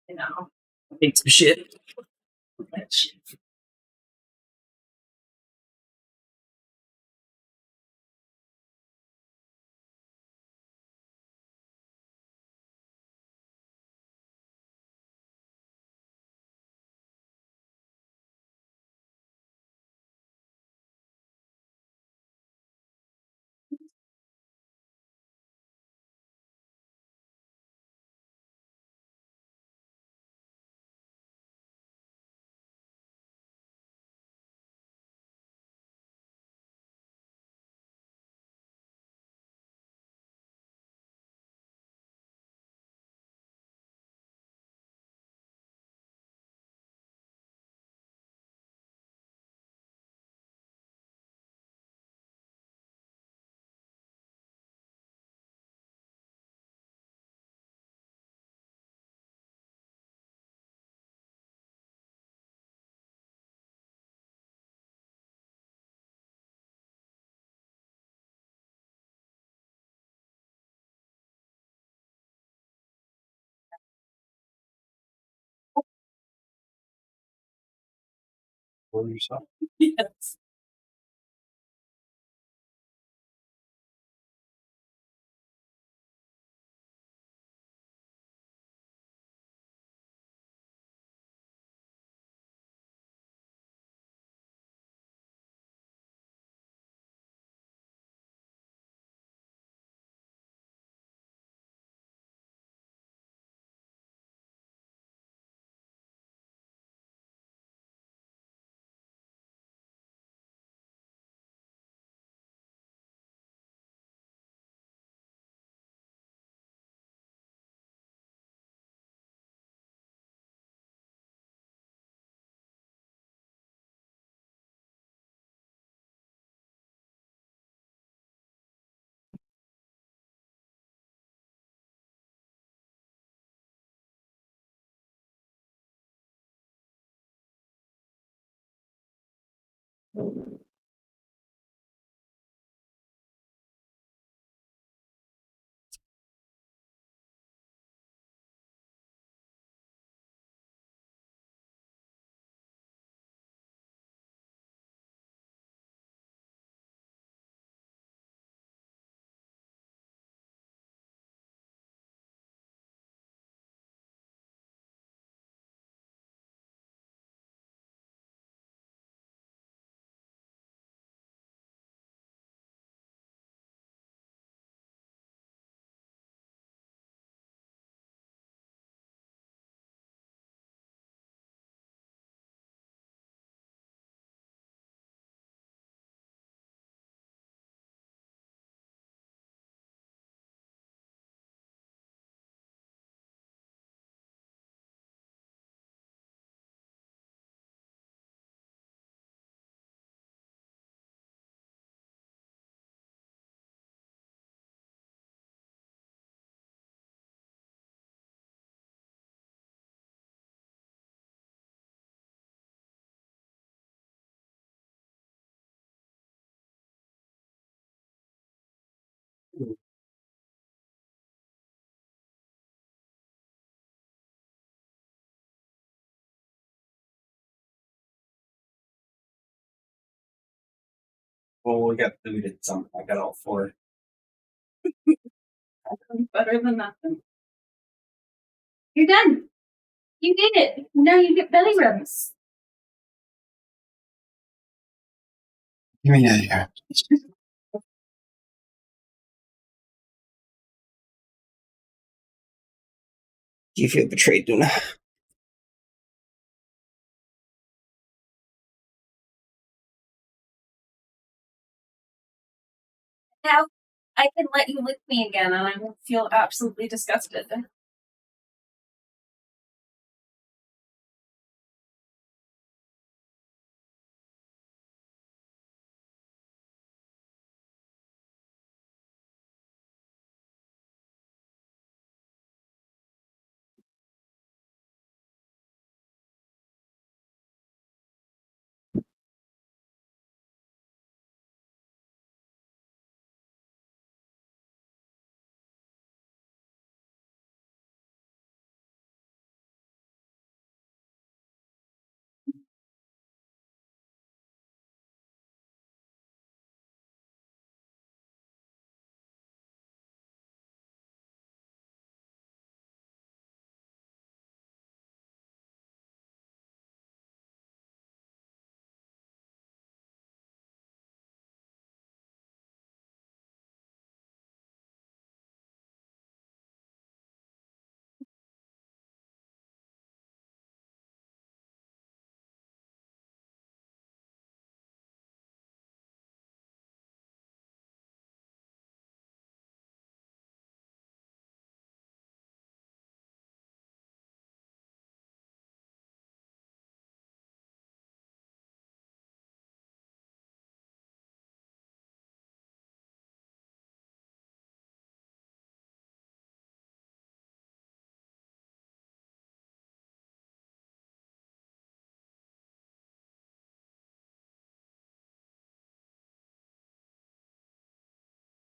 You know. Take some shit. Pour yourself. Yes. Well, we got looted some. I got all 4. Better than nothing. You're done. You did it. Now you get belly rubs. Give me that here. Do you feel betrayed, Duna? Now I can let you lick me again and I won't feel absolutely disgusted.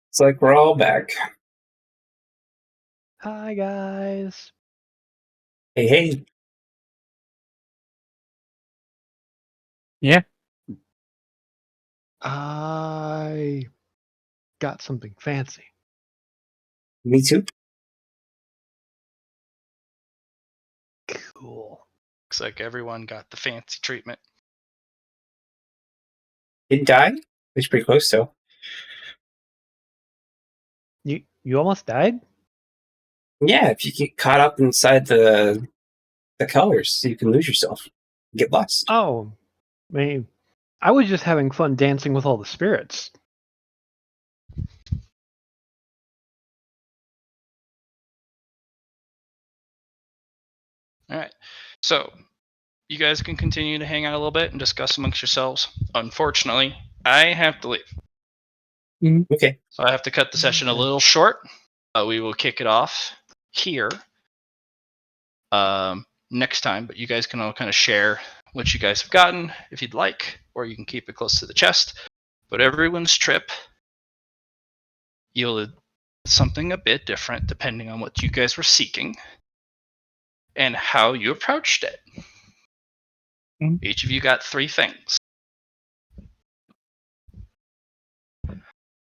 It's like we're all back. Hi guys. Hey, hey. Yeah. I got something fancy. Me too. Cool. Looks like everyone got the fancy treatment. Didn't die? It's pretty close, though. You almost died? Yeah, if you get caught up inside the colors, you can lose yourself. Get lost. Oh, I mean, I was just having fun dancing with all the spirits. All right. So you guys can continue to hang out a little bit and discuss amongst yourselves. Unfortunately, I have to leave. Okay. So I have to cut the session a Okay. little short. We will kick it off here next time, but you guys can all kind of share what you guys have gotten if you'd like, or you can keep it close to the chest. But everyone's trip yielded something a bit different depending on what you guys were seeking and how you approached it. Each of you got 3 things.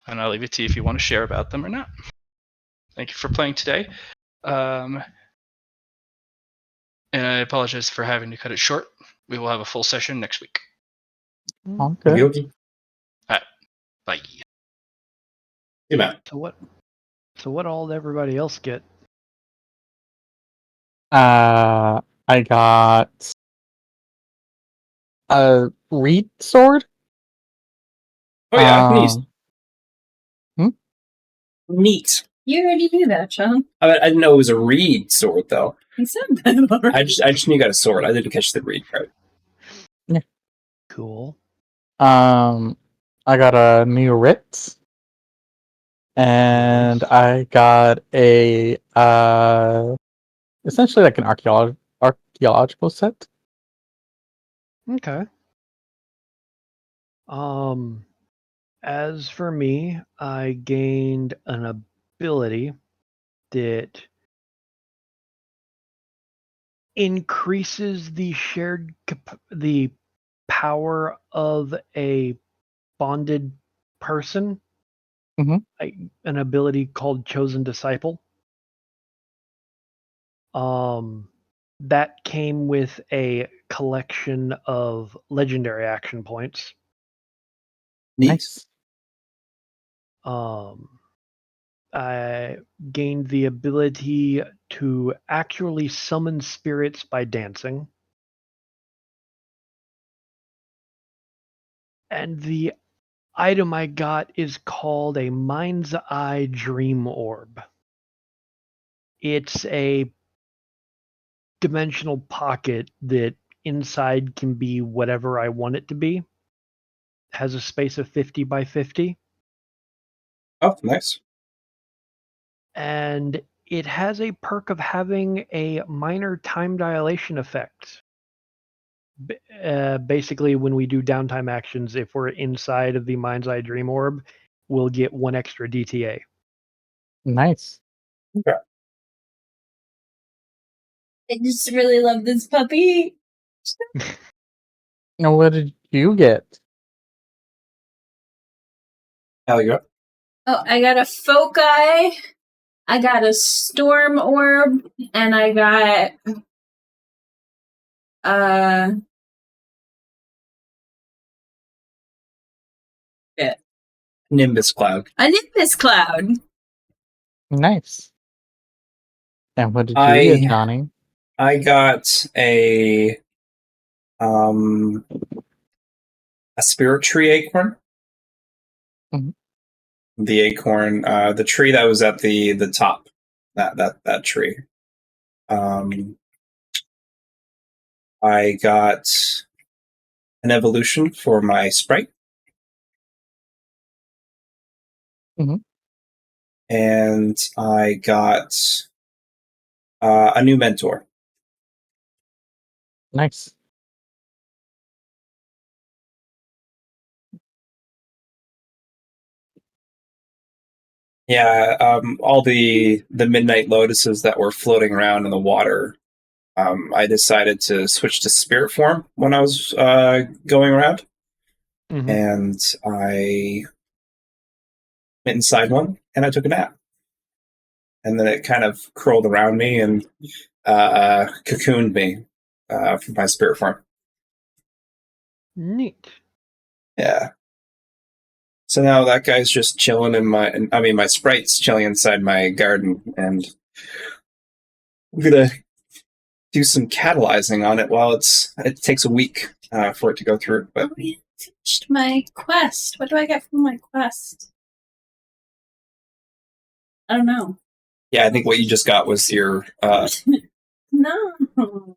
And I'll leave it to you if you want to share about them or not. Thank you for playing today. And I apologize for having to cut it short. We will have a full session next week. Okay. Okay. Bye. Good man. So what all did everybody else get? I got a reed sword. Oh, yeah. Neat. Neat. You already knew that, Sean. I didn't know it was a reed sword, though. He said that already. I just knew you got a sword. I didn't catch the reed part. Cool. I got a new writ, and Nice. I got a essentially like an archaeological set. Okay. As for me, I gained an ability that increases the power of a bonded person Mhm. an ability called Chosen Disciple. That came with a collection of legendary action points. Nice. I gained the ability to actually summon spirits by dancing. And the item I got is called a Mind's Eye Dream Orb. It's a dimensional pocket that inside can be whatever I want it to be. Has a space of 50 by 50. Oh, nice. And it has a perk of having a minor time dilation effect. Basically, when we do downtime actions, if we're inside of the Mind's Eye Dream Orb, we'll get 1 extra DTA. Nice. Okay. I just really love this puppy. Now, what did you get? Allie, you up? Oh, I got a foci, I got a storm orb, and I got Nimbus Cloud. a Nimbus cloud. Nice. And what did you I- get, Johnny? I got a spirit tree acorn. Mhm. The acorn, the tree that was at the top, that tree. I got an evolution for my sprite. Mhm. And I got a new mentor. Nice. Yeah, all the midnight lotuses that were floating around in the water. I decided to switch to spirit form when I was going around, and I went inside one and I took a nap, and then it kind of curled around me and cocooned me from my spirit form. Neat. Yeah. So now that guy's just chilling in my sprite's chilling inside my garden, and I'm gonna do some catalyzing on it while it takes a week for it to go through. But Oh, yeah, I finished my quest. What do I get from my quest? I don't know. yeah, I think what you just got was your. No.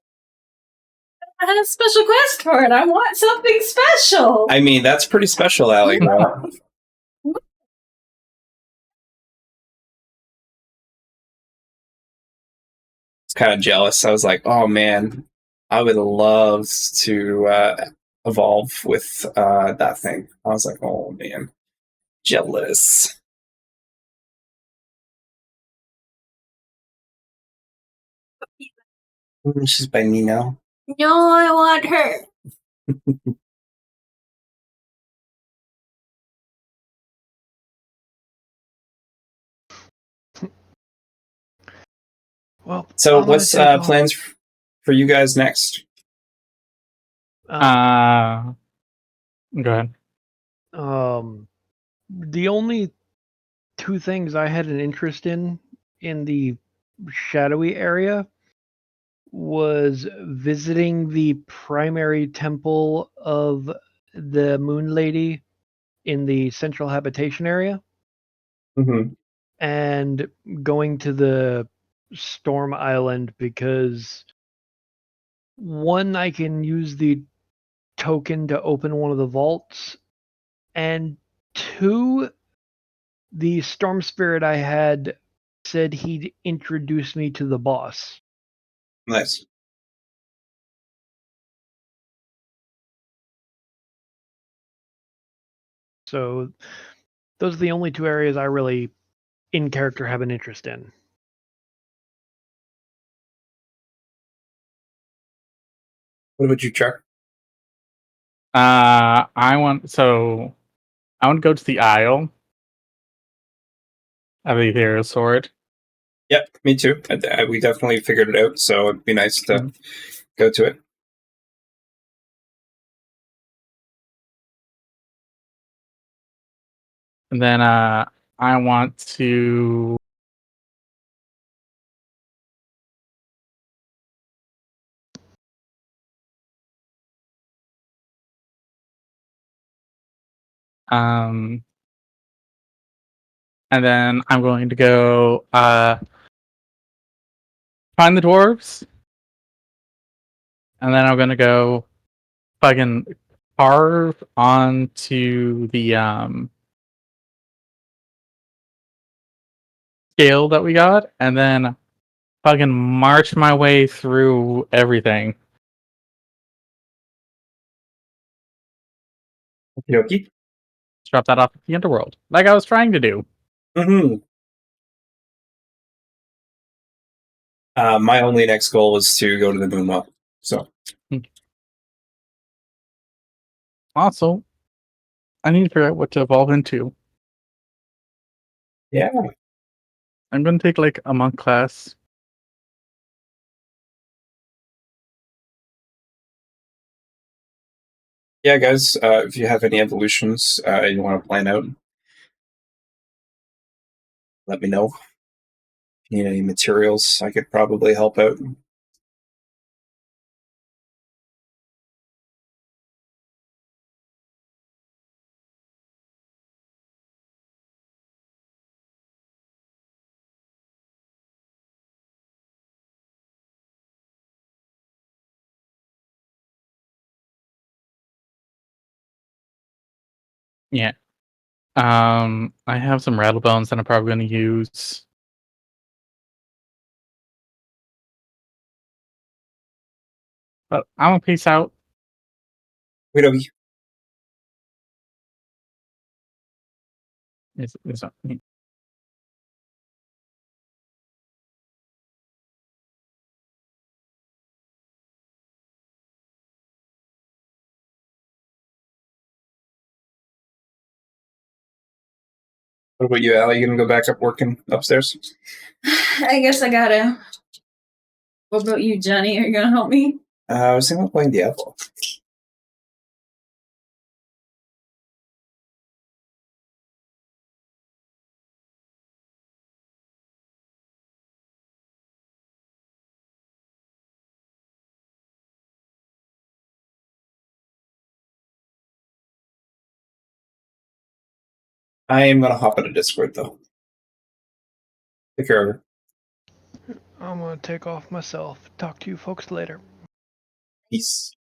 I had a special quest for it. I want something special. I mean, that's pretty special, Allie. I was kind of jealous. I was like, oh man, I would love to evolve with that thing. I was like, oh man, jealous. She's by me now. No, I want her. Well, So, I'm gonna what's take off. plans for you guys next? Go ahead. The only 2 things I had an interest in the shadowy area was visiting the primary temple of the Moon Lady in the central habitation area Mm-hmm. and going to the Storm Island because 1, I can use the token to open one of the vaults, and 2, the storm spirit I had said he'd introduce me to the boss. Nice. So those are the only 2 areas I really in character have an interest in. What about you, Chuck? I want I want to go to the aisle. I think there's a sword. Yep, me too. We definitely figured it out, so it'd be nice to go to it. And then I want to and then I'm going to go find the dwarves. And then I'm gonna go fucking carve onto the scale that we got, and then fucking march my way through everything. Okie Drop that off at the underworld, like I was trying to do. dokie. My only next goal is to go to the moon well. So Also, I need to figure out what to evolve into. yeah, I'm gonna take like a monk class. yeah, guys. If you have any evolutions you want to plan out, let me know. If you need any materials, I could probably help out. Yeah. I have some rattle bones that I'm probably gonna use. But I'm gonna peace out. Wait, okay. It's not- What about you, Allie? You gonna go back up working upstairs? I guess I gotta. What about you, Johnny? Are you gonna help me? I was thinking about playing Diablo. I am gonna hop on a Discord though. Take care of her. I'm gonna take off myself. Talk to you folks later. Peace.